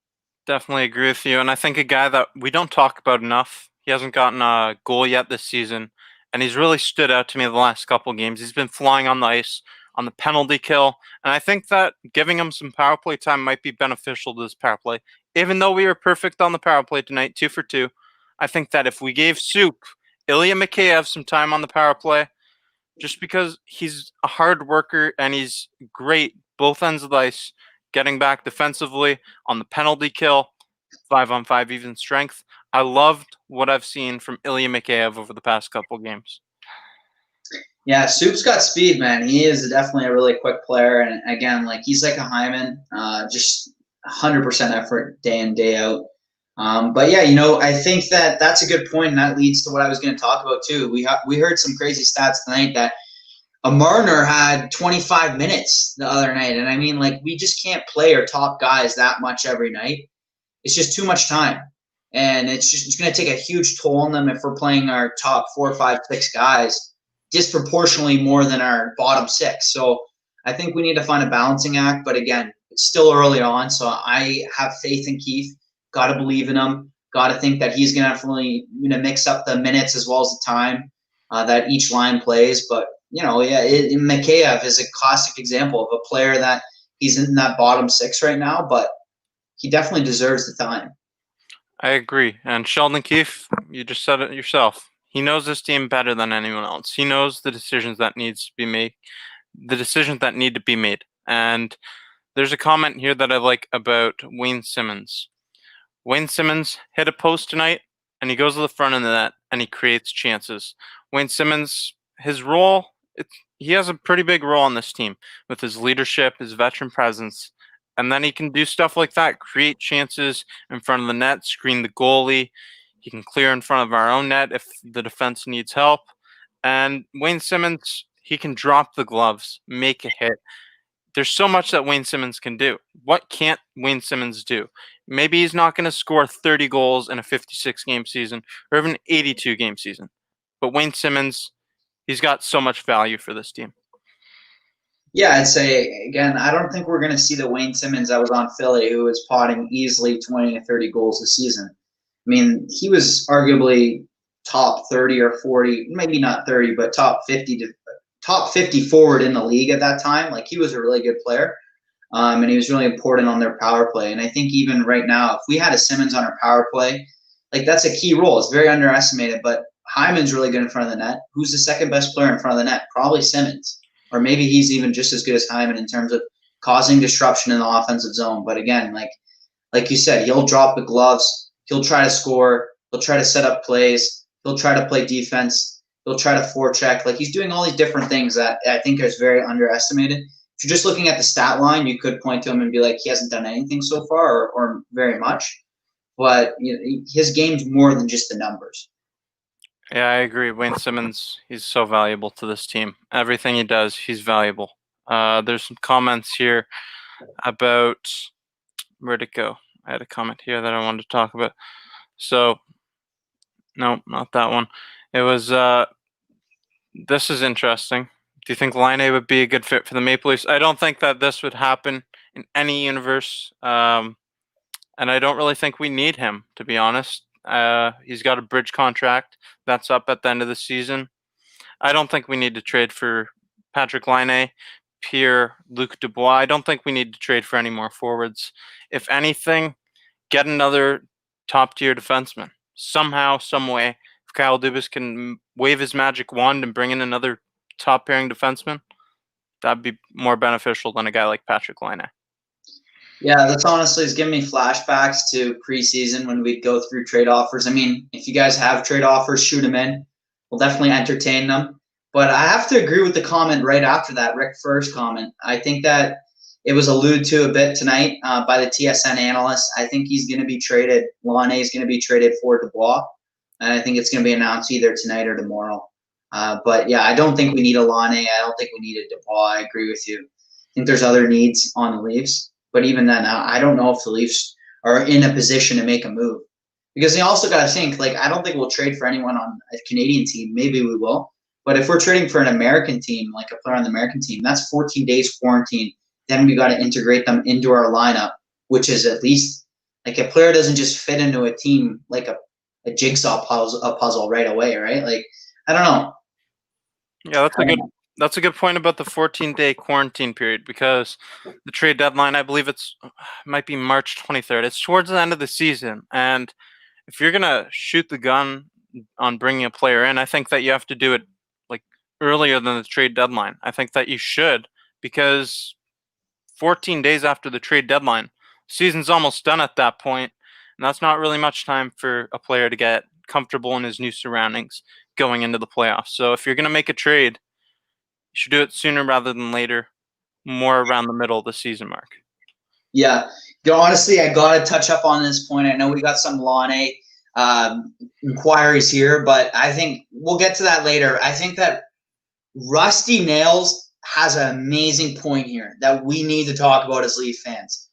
Definitely agree with you. And I think a guy that we don't talk about enough, he hasn't gotten a goal yet this season, and he's really stood out to me the last couple games. He's been flying on the ice on the penalty kill. And I think that giving him some power play time might be beneficial to this power play. Even though we were perfect on the power play tonight, 2 for 2, I think that if we gave Soup, Ilya Mikheyev some time on the power play, just because he's a hard worker and he's great both ends of the ice, getting back defensively on the penalty kill, 5-on-5 even strength. I loved what I've seen from Ilya Mikheyev over the past couple games. Yeah, Soup's got speed, man. He is definitely a really quick player, and again, like he's like a Hyman, just 100% effort day in day out. But yeah, I think that that's a good point, and that leads to what I was going to talk about too. We heard some crazy stats tonight that a Marner had 25 minutes the other night, and I mean, like we just can't play our top guys that much every night. It's just too much time, and it's going to take a huge toll on them if we're playing our top 4, 5, 6 guys disproportionately more than our bottom 6. So I think we need to find a balancing act. But again, it's still early on, so I have faith in Keith. Got to believe in him. Got to think that he's going to definitely mix up the minutes as well as the time that each line plays. But Mikheyev is a classic example of a player that he's in that bottom 6 right now, but he definitely deserves the time. I agree. And Sheldon Keefe, you just said it yourself. He knows this team better than anyone else. He knows the decisions that need to be made. And there's a comment here that I like about Wayne Simmonds. Wayne Simmonds hit a post tonight, and he goes to the front of the net, and he creates chances. Wayne Simmonds, his role, he has a pretty big role on this team with his leadership, his veteran presence, and then he can do stuff like that, create chances in front of the net, screen the goalie. He can clear in front of our own net if the defense needs help. And Wayne Simmonds, he can drop the gloves, make a hit. There's so much that Wayne Simmonds can do. What can't Wayne Simmonds do? Maybe he's not going to score 30 goals in a 56-game season or even an 82-game season. But Wayne Simmonds, he's got so much value for this team. Yeah, I'd say, again, I don't think we're going to see the Wayne Simmonds that was on Philly who was potting easily 20 to 30 goals a season. I mean, he was arguably top 30 or 40, maybe not 30, but top 50 forward in the league at that time. Like, he was a really good player, and he was really important on their power play. And I think even right now, if we had a Simmonds on our power play, like that's a key role. It's very underestimated, but Hyman's really good in front of the net. Who's the second best player in front of the net? Probably Simmonds. Or maybe he's even just as good as Hyman in terms of causing disruption in the offensive zone. But again, like you said, he'll drop the gloves. He'll try to score. He'll try to set up plays. He'll try to play defense. He'll try to forecheck. Like, he's doing all these different things that I think is very underestimated. If you're just looking at the stat line, you could point to him and be like, he hasn't done anything so far or very much. But his game's more than just the numbers. Yeah, I agree. Wayne Simmonds, he's so valuable to this team. Everything he does, he's valuable. There's some comments here about where'd it go? I had a comment here that I wanted to talk about. So, no, not that one. It was, this is interesting. Do you think Laine would be a good fit for the Maple Leafs? I don't think that this would happen in any universe. And I don't really think we need him, to be honest. He's got a bridge contract that's up at the end of the season. I don't think we need to trade for Patrick Laine, Pierre-Luc Dubois. I don't think we need to trade for any more forwards. If anything, get another top-tier defenseman. Somehow, some way, if Kyle Dubas can wave his magic wand and bring in another top-pairing defenseman, that'd be more beneficial than a guy like Patrick Laine. Yeah, that's honestly is giving me flashbacks to preseason when we'd go through trade offers. I mean, if you guys have trade offers, shoot them in. We'll definitely entertain them. But I have to agree with the comment right after that, Rick First comment. I think that it was alluded to a bit tonight by the TSN analyst. I think he's going to be traded. Laine is going to be traded for Dubois. And I think it's going to be announced either tonight or tomorrow. But yeah, I don't think we need a Laine. I don't think we need a Dubois. I agree with you. I think there's other needs on the Leafs. But even then, I don't know if the Leafs are in a position to make a move. Because they also got to think, like, I don't think we'll trade for anyone on a Canadian team. Maybe we will. But if we're trading for an American team, like a player on the American team, that's 14 days quarantine. Then we got to integrate them into our lineup, which is at least, like, a player doesn't just fit into a team like a jigsaw puzzle right away, right? Like, I don't know. Yeah, that's a good point about the 14-day quarantine period, because the trade deadline, I believe might be March 23rd. It's towards the end of the season, and if you're gonna shoot the gun on bringing a player in, I think that you have to do it like earlier than the trade deadline. I think that you should, because 14 days after the trade deadline, season's almost done at that point, and that's not really much time for a player to get comfortable in his new surroundings going into the playoffs. So if you're gonna make a trade, you should do it sooner rather than later, more around the middle of the season mark. Yeah. Honestly, I got to touch up on this point. I know we got some Lonnie inquiries here, but I think we'll get to that later. I think that Rusty Nails has an amazing point here that we need to talk about as Leaf fans.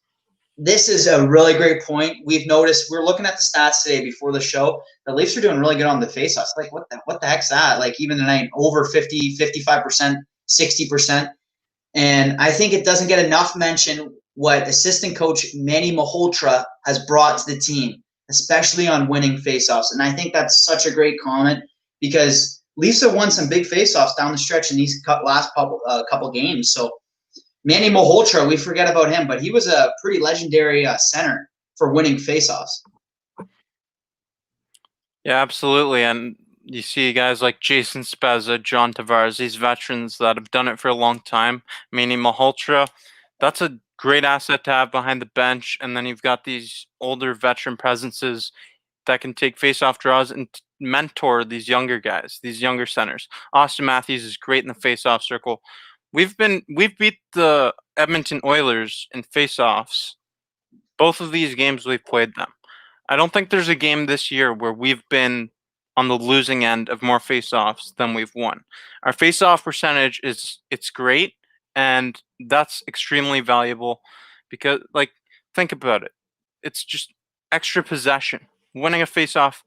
This is a really great point. We've noticed, we're looking at the stats today before the show. The Leafs are doing really good on the faceoffs. Like, what the heck's that? Like, even tonight, over 50, 55%, 60%. And I think it doesn't get enough mention what assistant coach Manny Malhotra has brought to the team, especially on winning faceoffs. And I think that's such a great comment, because Leafs have won some big faceoffs down the stretch in these last couple games. So Manny Malhotra, we forget about him, but he was a pretty legendary center for winning faceoffs. Yeah, absolutely. And you see guys like Jason Spezza, John Tavares, these veterans that have done it for a long time. Manny Malhotra, that's a great asset to have behind the bench. And then you've got these older veteran presences that can take faceoff draws and mentor these younger guys, these younger centers. Austin Matthews is great in the faceoff circle. We've beat the Edmonton Oilers in faceoffs. Both of these games we've played them. I don't think there's a game this year where we've been on the losing end of more faceoffs than we've won. Our faceoff percentage it's great, and that's extremely valuable, because think about it. It's just extra possession. Winning a faceoff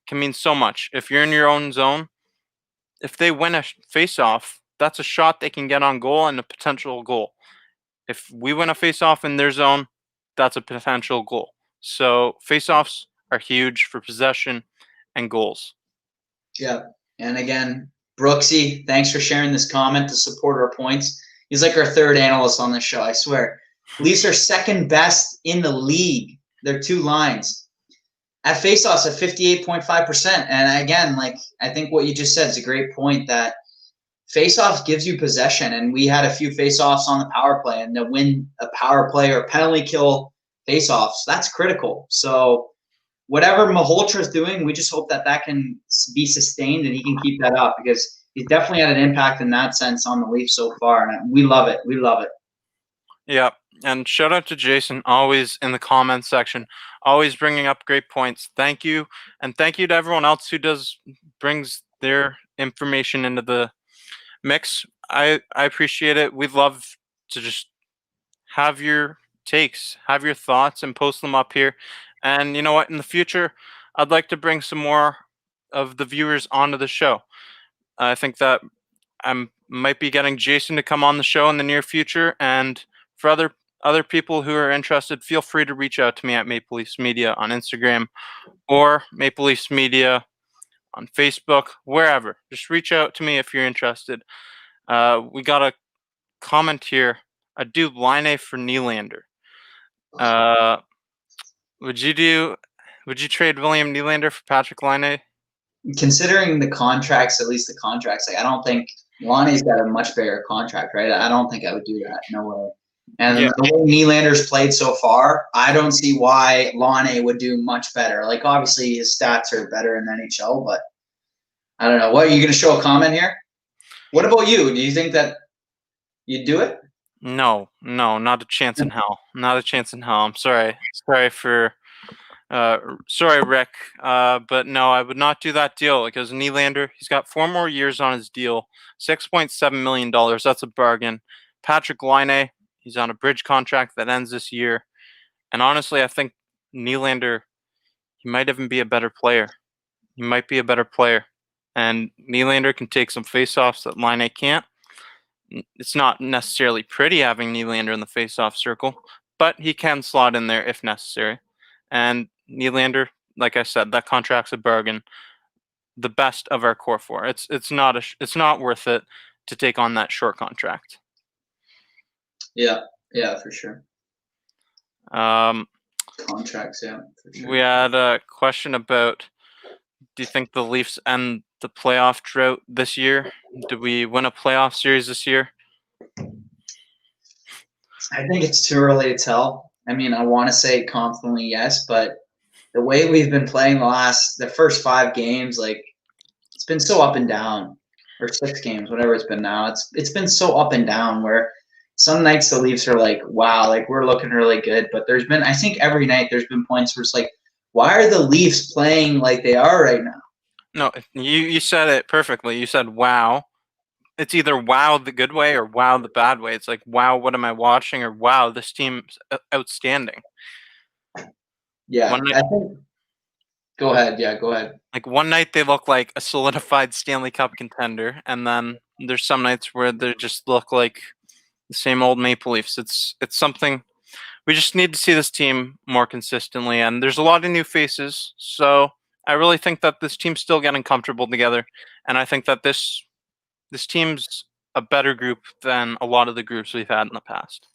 can mean so much. If you're in your own zone, if they win a faceoff, that's a shot they can get on goal and a potential goal. If we win a faceoff in their zone, that's a potential goal. So faceoffs are huge for possession and goals. Yeah. And again, Brooksy, thanks for sharing this comment to support our points. He's like our third analyst on the show, I swear. Leafs are second best in the league. They're two lines. At faceoffs at 58.5%. And again, I think what you just said is a great point, that faceoffs gives you possession. And we had a few faceoffs on the power play, and to win a power play or penalty kill faceoffs, that's critical. So whatever Malhotra is doing, we just hope that can be sustained and he can keep that up, because he's definitely had an impact in that sense on the Leafs so far, and we love it. We love it. Yeah, and shout out to Jason, always in the comments section, always bringing up great points. Thank you, and thank you to everyone else who brings their information into the mix. I appreciate it. We'd love to just have your takes, have your thoughts, and post them up here. And you know what? In the future, I'd like to bring some more of the viewers onto the show. I think that I might be getting Jason to come on the show in the near future. And for other people who are interested, feel free to reach out to me at Maple Leafs Media on Instagram or Maple Leafs Media on Facebook, wherever. Just reach out to me if you're interested. We got a comment here. I do Line for Nylander. Would you trade William Nylander for Patrick Line? Considering the contracts, at least the contracts, I don't think Lonnie's got a much bigger contract, right? I don't think I would do that. No way. And the way Nylander's played so far, I don't see why Lonnie would do much better. Obviously his stats are better in the NHL, but I don't know. What, are you going to show a comment here? What about you? Do you think that you'd do it? No, not a chance in hell. Not a chance in hell. I'm sorry. Sorry, Rick. But no, I would not do that deal, because Nylander, he's got 4 more years on his deal, $6.7 million. That's a bargain. Patrick Line, he's on a bridge contract that ends this year. And honestly, I think Nylander, he might even be a better player. He might be a better player. And Nylander can take some faceoffs that Line can't. It's not necessarily pretty having Nylander in the faceoff circle, but he can slot in there if necessary. And Nylander, like I said, that contract's a bargain. The best of our core 4. It's not worth it to take on that short contract. Yeah, for sure. Contracts, yeah, for sure. We had a question about, do you think the Leafs end the playoff drought this year? Do we win a playoff series this year? I think it's too early to tell. I mean, I want to say confidently yes, but the way we've been playing the first 5 games, like it's been so up and down, or 6 games, whatever it's been now. It's been so up and down where some nights the Leafs are like, wow, like we're looking really good, but I think every night there's been points where it's like, why are the Leafs playing like they are right now? No, you said it perfectly. You said wow. It's either wow the good way or wow the bad way. It's like, wow, what am I watching? Or wow, this team's outstanding. Yeah, One night, I think. Go ahead. Yeah, go ahead. like one night they look like a solidified Stanley Cup contender, and then there's some nights where they just look like the same old Maple Leafs. It's something we just need to see this team more consistently, and there's a lot of new faces. So I really think that this team's still getting comfortable together, and I think that this team's a better group than a lot of the groups we've had in the past.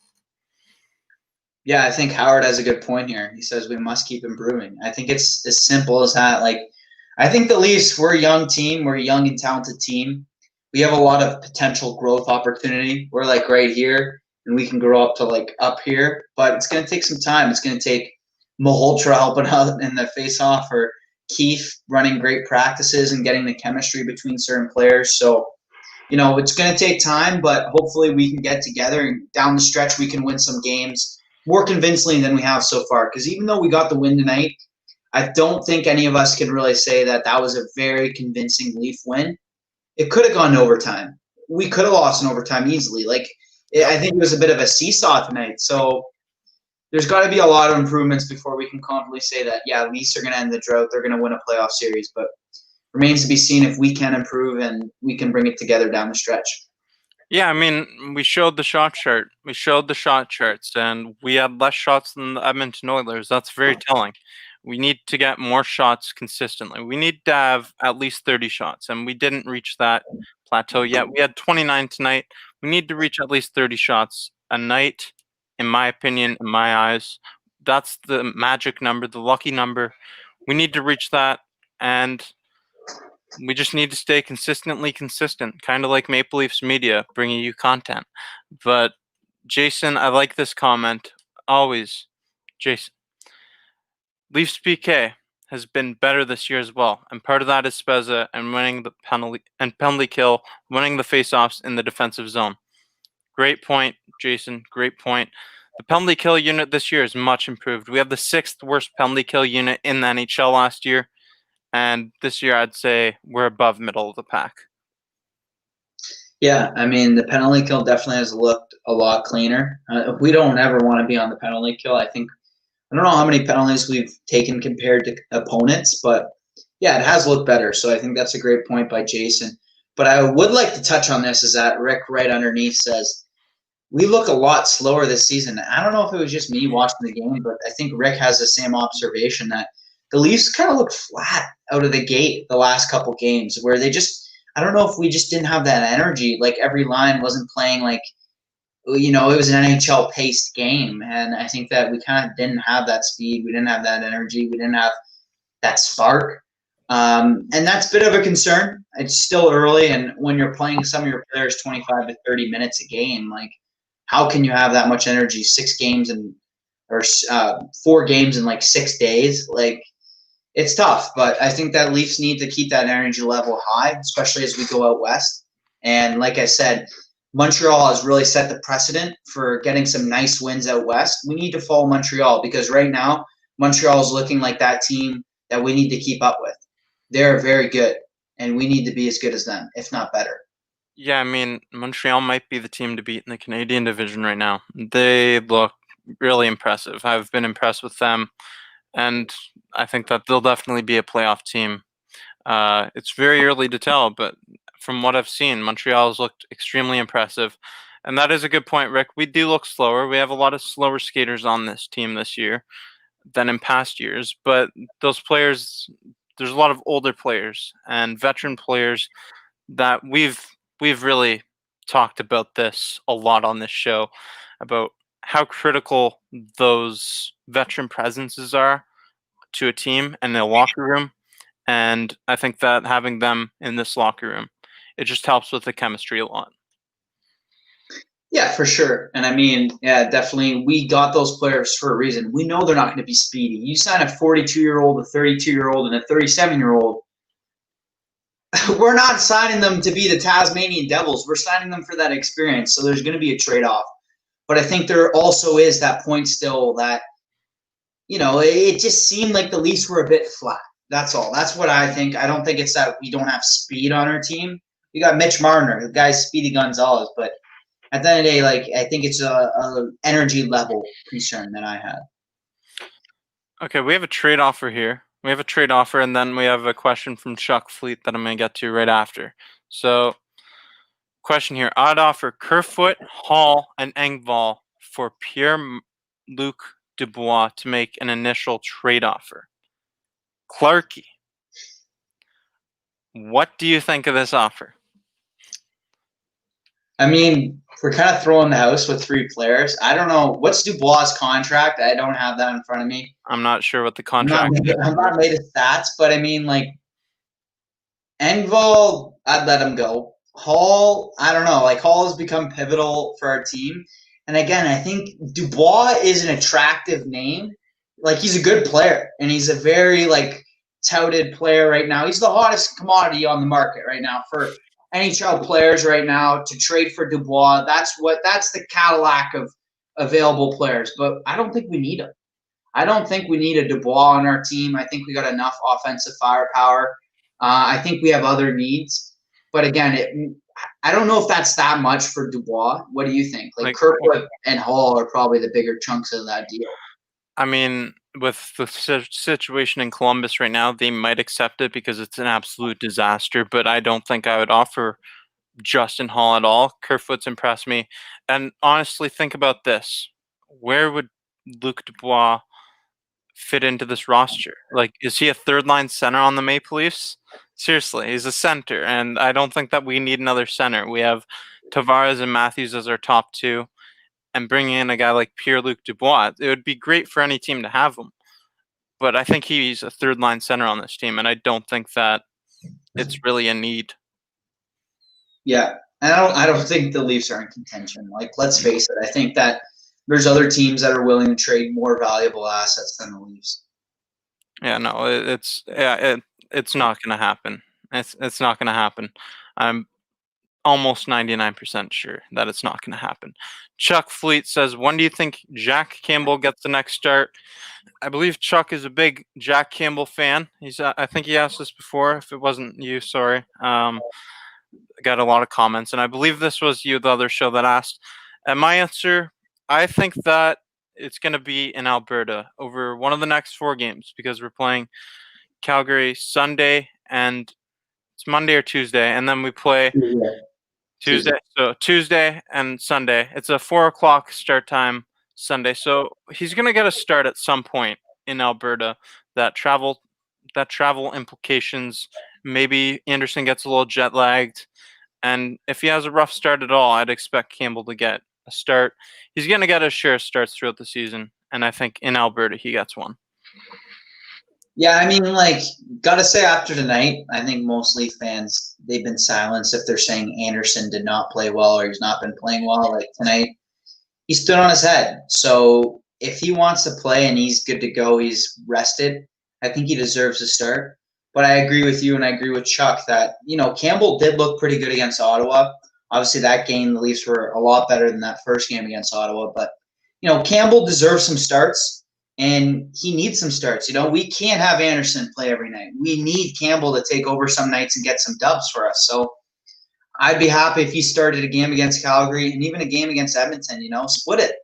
Yeah, I think Howard has a good point here. He says we must keep improving. I think it's as simple as that. Like, I think the Leafs, we're a young team. We're a young and talented team. We have a lot of potential growth opportunity. We're like right here, and we can grow up to like up here. But it's going to take some time. It's going to take Malhotra helping out in the face-off, or Keefe running great practices and getting the chemistry between certain players. So, it's going to take time, but hopefully we can get together, and down the stretch we can win some games more convincingly than we have so far. Because even though we got the win tonight, I don't think any of us can really say that was a very convincing Leaf win. It could have gone to overtime. We could have lost in overtime easily. I think it was a bit of a seesaw tonight. So there's got to be a lot of improvements before we can confidently say that, yeah, Leafs are going to end the drought. They're going to win a playoff series. But remains to be seen if we can improve and we can bring it together down the stretch. Yeah, I mean, we showed the shot chart. We showed the shot charts, and we had less shots than the Edmonton Oilers. That's very telling. We need to get more shots consistently. We need to have at least 30 shots, and we didn't reach that plateau yet. We had 29 tonight. We need to reach at least 30 shots a night, in my opinion, in my eyes. That's the magic number, the lucky number. We need to reach that, and we just need to stay consistently consistent, kind of like Maple Leafs media, bringing you content. But Jason, I like this comment. Always, Jason. Leafs PK has been better this year as well, and part of that is Spezza and winning the penalty kill, winning the faceoffs in the defensive zone. Great point, Jason. Great point. The penalty kill unit this year is much improved. We have the 6th worst penalty kill unit in the NHL last year. And this year, I'd say we're above middle of the pack. Yeah, I mean, the penalty kill definitely has looked a lot cleaner. We don't ever want to be on the penalty kill. I don't know how many penalties we've taken compared to opponents, but yeah, it has looked better. So I think that's a great point by Jason. But I would like to touch on this, is that Rick right underneath says, we look a lot slower this season. I don't know if it was just me watching the game, but I think Rick has the same observation that the Leafs kind of looked flat out of the gate the last couple games, where they just, I don't know if we just didn't have that energy. Like every line wasn't playing like, it was an NHL paced game. And I think that we kind of didn't have that speed. We didn't have that energy. We didn't have that spark. And that's a bit of a concern. It's still early. And when you're playing some of your players 25 to 30 minutes a game, like how can you have that much energy 4 games in like 6 days? Like, it's tough, but I think that Leafs need to keep that energy level high, especially as we go out west. And like I said, Montreal has really set the precedent for getting some nice wins out west. We need to follow Montreal, because right now Montreal is looking like that team that we need to keep up with. They're very good, and we need to be as good as them, if not better. Yeah, I mean, Montreal might be the team to beat in the Canadian division right now. They look really impressive. I've been impressed with them, and I think that they'll definitely be a playoff team. It's very early to tell, but from what I've seen, Montreal has looked extremely impressive. And that is a good point, Rick. We do look slower. We have a lot of slower skaters on this team this year than in past years. But those players, there's a lot of older players and veteran players that we've really talked about this a lot on this show, about how critical those veteran presences are to a team and their locker room. And I think that having them in this locker room, it just helps with the chemistry a lot. Yeah, for sure. And I mean, yeah, definitely. We got those players for a reason. We know they're not going to be speedy. You sign a 42-year-old, a 32-year-old, and a 37-year-old. We're not signing them to be the Tasmanian Devils. We're signing them for that experience. So there's going to be a trade-off. But I think there also is that point still that, it just seemed like the Leafs were a bit flat. That's all. That's what I think. I don't think it's that we don't have speed on our team. We got Mitch Marner, the guy's Speedy Gonzalez, but at the end of the day, I think it's a energy level concern that I have. Okay, we have a trade offer here. We have a trade offer, and then we have a question from Chuck Fleet that I'm going to get to right after. So, question here. I'd offer Kerfoot, Hall, and Engvall for Pierre-Luc Dubois to make an initial trade offer. Clarky, what do you think of this offer? I mean, we're kind of throwing the house with 3 players. I don't know. What's Dubois' contract? I don't have that in front of me. I'm not sure what the contract is. I'm not made of stats, but I mean, Engvall, I'd let him go. Hall, I don't know. Hall has become pivotal for our team. And again, I think Dubois is an attractive name. He's a good player, and he's a very, touted player right now. He's the hottest commodity on the market right now for NHL players right now. To trade for Dubois, that's the Cadillac of available players. But I don't think we need him. I don't think we need a Dubois on our team. I think we got enough offensive firepower. I think we have other needs. But again, I don't know if that's that much for Dubois. What do you think? Kerfoot and Hall are probably the bigger chunks of that deal. I mean, with the situation in Columbus right now, they might accept it because it's an absolute disaster, but I don't think I would offer Justin Hall at all. Kerfoot's impressed me. And honestly, think about this. Where would Luc Dubois fit into this roster? Is he a third-line center on the Maple Leafs? Seriously, he's a center, and I don't think that we need another center. We have Tavares and Matthews as our top 2. And bringing in a guy like Pierre-Luc Dubois, it would be great for any team to have him. But I think he's a third-line center on this team, and I don't think that it's really a need. Yeah, and I don't think the Leafs are in contention. Let's face it. I think that there's other teams that are willing to trade more valuable assets than the Leafs. Yeah, no, it's not going to happen. It's not going to happen. I'm almost 99% sure that it's not going to happen. Chuck Fleet says, when do you think Jack Campbell gets the next start? I believe Chuck is a big Jack Campbell fan. I think he asked this before. If it wasn't you, sorry. Got a lot of comments, and I believe this was you, the other show, that asked. And my answer, I think that it's going to be in Alberta over one of the next 4 games, because we're playing Calgary Sunday, and it's Monday or Tuesday, and then we play Tuesday. So Tuesday and Sunday. It's a 4:00 start time Sunday. So he's going to get a start at some point in Alberta. That travel implications. Maybe Anderson gets a little jet lagged. And if he has a rough start at all, I'd expect Campbell to get a start. He's going to get his share of starts throughout the season. And I think in Alberta, he gets one. Yeah, I mean, gotta say, after tonight, I think most Leaf fans, they've been silenced if they're saying Anderson did not play well or he's not been playing well. Tonight, he stood on his head. So if he wants to play and he's good to go, he's rested, I think he deserves a start. But I agree with you, and I agree with Chuck that, Campbell did look pretty good against Ottawa. Obviously, that game, the Leafs were a lot better than that first game against Ottawa. But, Campbell deserves some starts. And he needs some starts. We can't have Anderson play every night. We need Campbell to take over some nights and get some dubs for us. So I'd be happy if he started a game against Calgary and even a game against Edmonton, split it.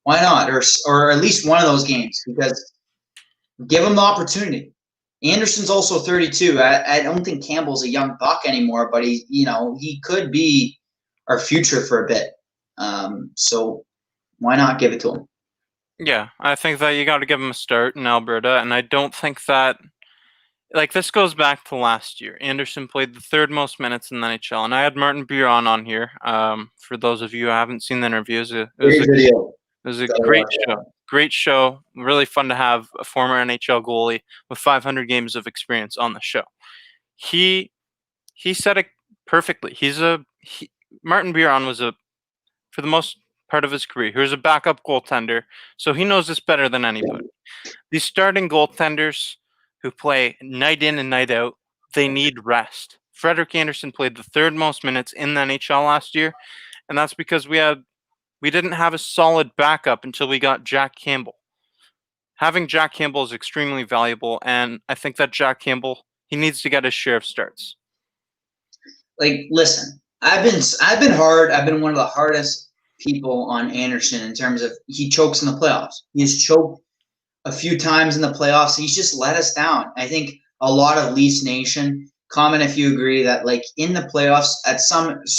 Why not? Or at least one of those games, because give him the opportunity. Anderson's also 32. I don't think Campbell's a young buck anymore, but he could be our future for a bit. So why not give it to him? Yeah, I think that you got to give him a start in Alberta, and I don't think that like this goes back to last year. Anderson played the third most minutes in the NHL, and I had Martin Biron on here. For those of you who haven't seen the interview, Great video. it was a Gotta great watch show. that. Great show. Really fun to have a former NHL goalie with 500 games of experience on the show. He said it perfectly. Martin Biron was for the most part of his career, he was a backup goaltender, so he knows this better than anybody. These starting goaltenders who play night in and night out, they need rest. Frederik Andersen played the third most minutes in the NHL last year, and that's because we didn't have a solid backup until we got Jack Campbell. Having Jack Campbell is extremely valuable, and I think that Jack Campbell, he needs to get his share of starts. Like, listen, I've been hard. I've been one of the hardest people on Anderson in terms of he chokes in the playoffs. He's choked a few times in the playoffs. He's just let us down. I think a lot of Leafs Nation comment if you agree that like in the playoffs to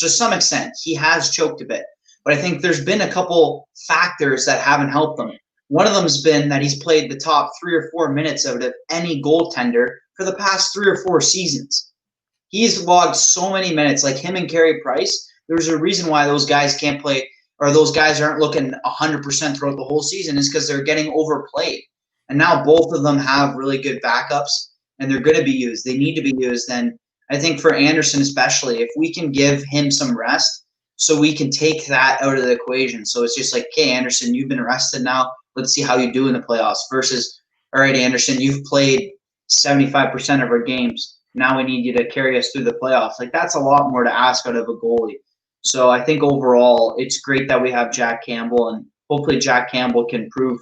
some extent he has choked a bit. But I think there's been a couple factors that haven't helped him. One of them has been that he's played the top 3 or 4 minutes out of any goaltender for the past 3 or 4 seasons. He's logged so many minutes, like him and Carey Price. There's a reason why those guys can't play, or those guys aren't looking 100% throughout the whole season, is because they're getting overplayed. And now both of them have really good backups, and they're going to be used. They need to be used. And I think for Anderson especially, if we can give him some rest so we can take that out of the equation. So it's just like, okay, Anderson, you've been rested now. Let's see how you do in the playoffs versus, all right, Anderson, you've played 75% of our games. Now we need you to carry us through the playoffs. Like, that's a lot more to ask out of a goalie. So I think overall it's great that we have Jack Campbell, and hopefully Jack Campbell can prove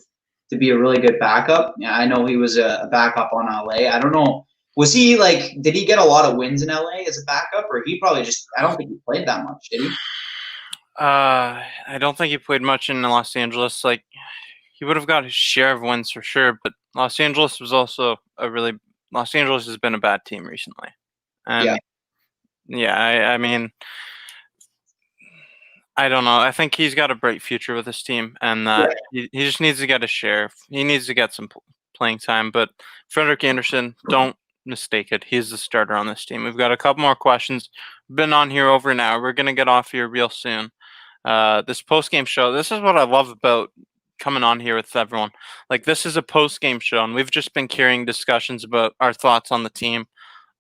to be a really good backup. Yeah, I know he was a backup on LA. I don't know. Was he like, did he get a lot of wins in LA as a backup, or he probably just, I don't think he played that much, did he? I don't think he played much in Los Angeles. Like, he would have got his share of wins for sure, but Los Angeles was also Los Angeles has been a bad team recently. And yeah, I mean, I don't know. I think he's got a bright future with his team, and that he just needs to get a share. He needs to get some playing time. But Frederik Andersen, don't mistake it. He's the starter on this team. We've got a couple more questions. We've been on here over an hour. We're going to get off here real soon. This post-game show, this is what I love about coming on here with everyone. Like, this is a post-game show, and we've just been carrying discussions about our thoughts on the team.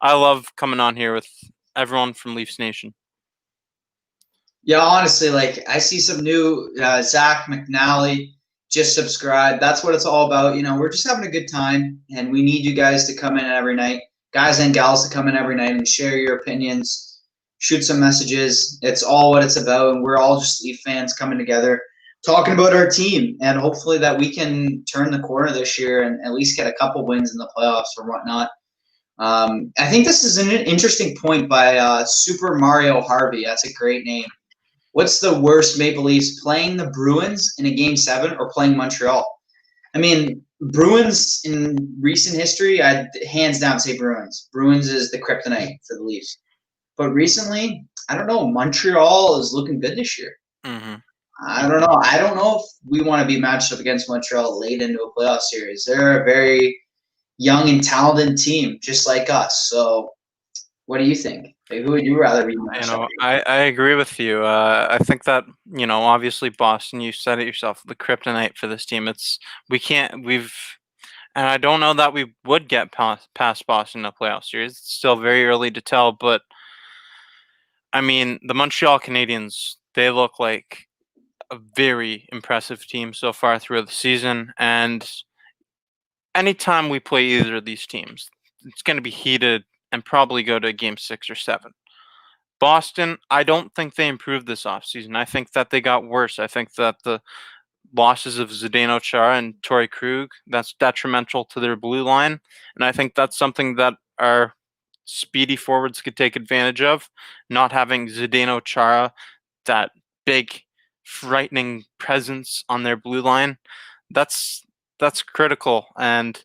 I love coming on here with everyone from Leafs Nation. Yeah, honestly, like I see some new Zach McNally just subscribed. That's what it's all about. You know, we're just having a good time, and we need you guys to come in every night, guys and gals to come in every night and share your opinions, shoot some messages. It's all what it's about, and we're all just Leaf fans coming together, talking about our team, and hopefully that we can turn the corner this year and at least get a couple wins in the playoffs or whatnot. I think this is an interesting point by Super Mario Harvey. That's a great name. What's the worst Maple Leafs, playing the Bruins in a Game 7 or playing Montreal? I mean, Bruins in recent history, I'd hands down say Bruins. Bruins is the kryptonite for the Leafs. But recently, I don't know. Montreal is looking good this year. Mm-hmm. I don't know. I don't know if we want to be matched up against Montreal late into a playoff series. They're a very young and talented team, just like us. So what do you think? Like, who would you rather be matched up against? I agree with you. I think that, obviously Boston, you said it yourself, the kryptonite for this team. And I don't know that we would get past Boston in a playoff series. It's still very early to tell, but I mean, the Montreal Canadiens, they look like a very impressive team so far throughout the season. And anytime we play either of these teams, it's going to be heated and probably go to Game 6 or 7. Boston, I don't think they improved this offseason. I think that they got worse. I think that the losses of Zdeno Chara and Torrey Krug, that's detrimental to their blue line. And I think that's something that our speedy forwards could take advantage of. Not having Zdeno Chara, that big, frightening presence on their blue line, that's critical. And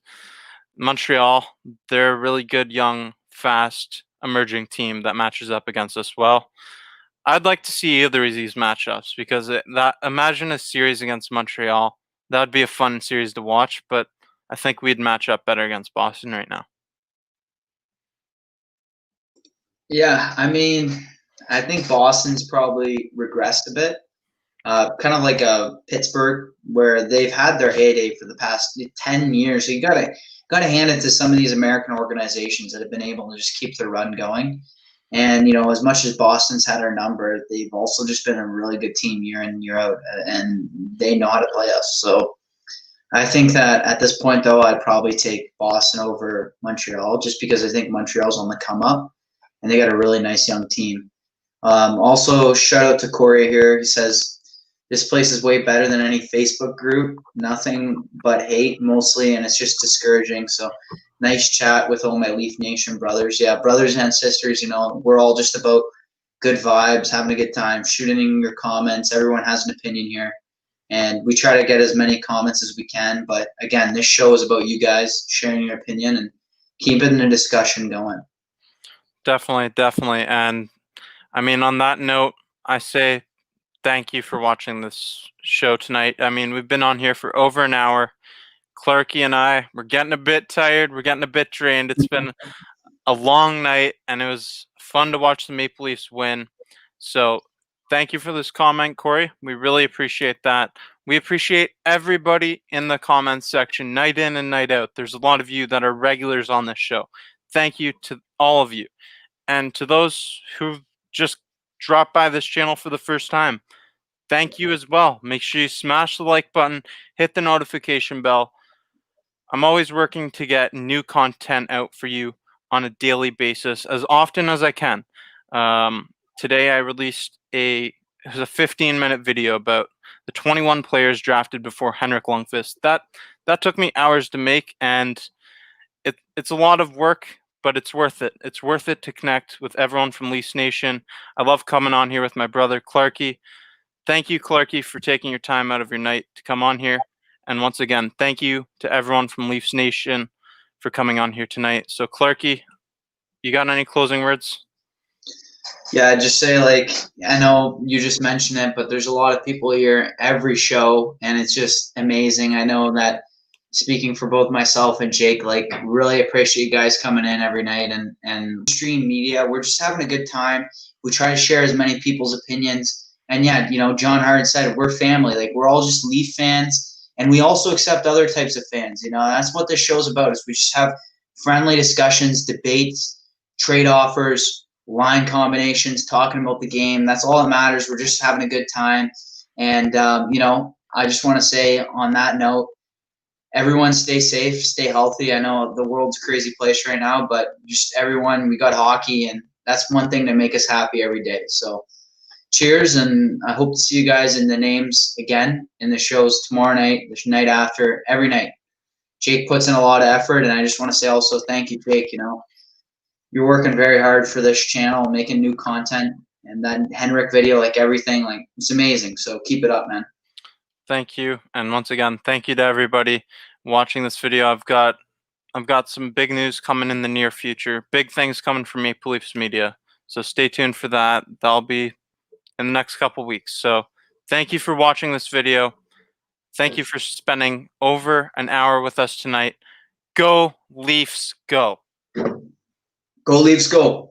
Montreal, they're a really good, young, fast, emerging team that matches up against us well. I'd like to see either of these matchups because imagine a series against Montreal. That would be a fun series to watch, but I think we'd match up better against Boston right now. Yeah, I mean, I think Boston's probably regressed a bit. Kind of like a Pittsburgh, where they've had their heyday for the past 10 years. So you gotta hand it to some of these American organizations that have been able to just keep the run going. And as much as Boston's had our number, they've also just been a really good team year in year out, and they know how to play us. So I think that at this point, though, I'd probably take Boston over Montreal, just because I think Montreal's on the come up, and they got a really nice young team. Also, shout out to Corey here. He says, this place is way better than any Facebook group. Nothing but hate mostly, and it's just discouraging. So, nice chat with all my Leaf Nation brothers. Yeah, brothers and sisters, we're all just about good vibes, having a good time, shooting in your comments. Everyone has an opinion here. And we try to get as many comments as we can. But again, this show is about you guys sharing your opinion and keeping the discussion going. Definitely. And I mean, on that note, I say thank you for watching this show tonight. I mean, we've been on here for over an hour. Clarky and I, we're getting a bit tired. We're getting a bit drained. It's been a long night, and it was fun to watch the Maple Leafs win. So thank you for this comment, Corey. We really appreciate that. We appreciate everybody in the comments section, night in and night out. There's a lot of you that are regulars on this show. Thank you to all of you. And to those who've just dropped by this channel for the first time, thank you as well. Make sure you smash the like button, hit the notification bell. I'm always working to get new content out for you on a daily basis, as often as I can. Today I released it was a 15-minute video about the 21 players drafted before Henrik Lundqvist. That took me hours to make, and it's a lot of work, but it's worth it. It's worth it to connect with everyone from Leafs Nation. I love coming on here with my brother Clarky. Thank you, Clarky, for taking your time out of your night to come on here. And once again, thank you to everyone from Leafs Nation for coming on here tonight. So, Clarky, you got any closing words? Yeah, just say, I know you just mentioned it, but there's a lot of people here every show, and it's just amazing. I know that, speaking for both myself and Jake, really appreciate you guys coming in every night and stream media. We're just having a good time. We try to share as many people's opinions. And yeah, John Hart said it, we're family. We're all just Leaf fans, and we also accept other types of fans. That's what this show's about, is we just have friendly discussions, debates, trade offers, line combinations, talking about the game. That's all that matters. We're just having a good time. And, I just want to say on that note, everyone stay safe, stay healthy. I know the world's a crazy place right now, but just everyone, we got hockey, and that's one thing to make us happy every day. So cheers, and I hope to see you guys in the names again in the shows tomorrow night, the night after, every night. Jake puts in a lot of effort, and I just want to say also thank you, Jake. You're working very hard for this channel, making new content, and that Henrik video, everything, it's amazing. So keep it up, man. Thank you, and once again, thank you to everybody watching this video. I've got some big news coming in the near future. Big things coming from Maple Leafs Media. So stay tuned for that. That'll be in the next couple weeks. So thank you for watching this video. Thank you for spending over an hour with us tonight. Go Leafs, go. Go Leafs, go.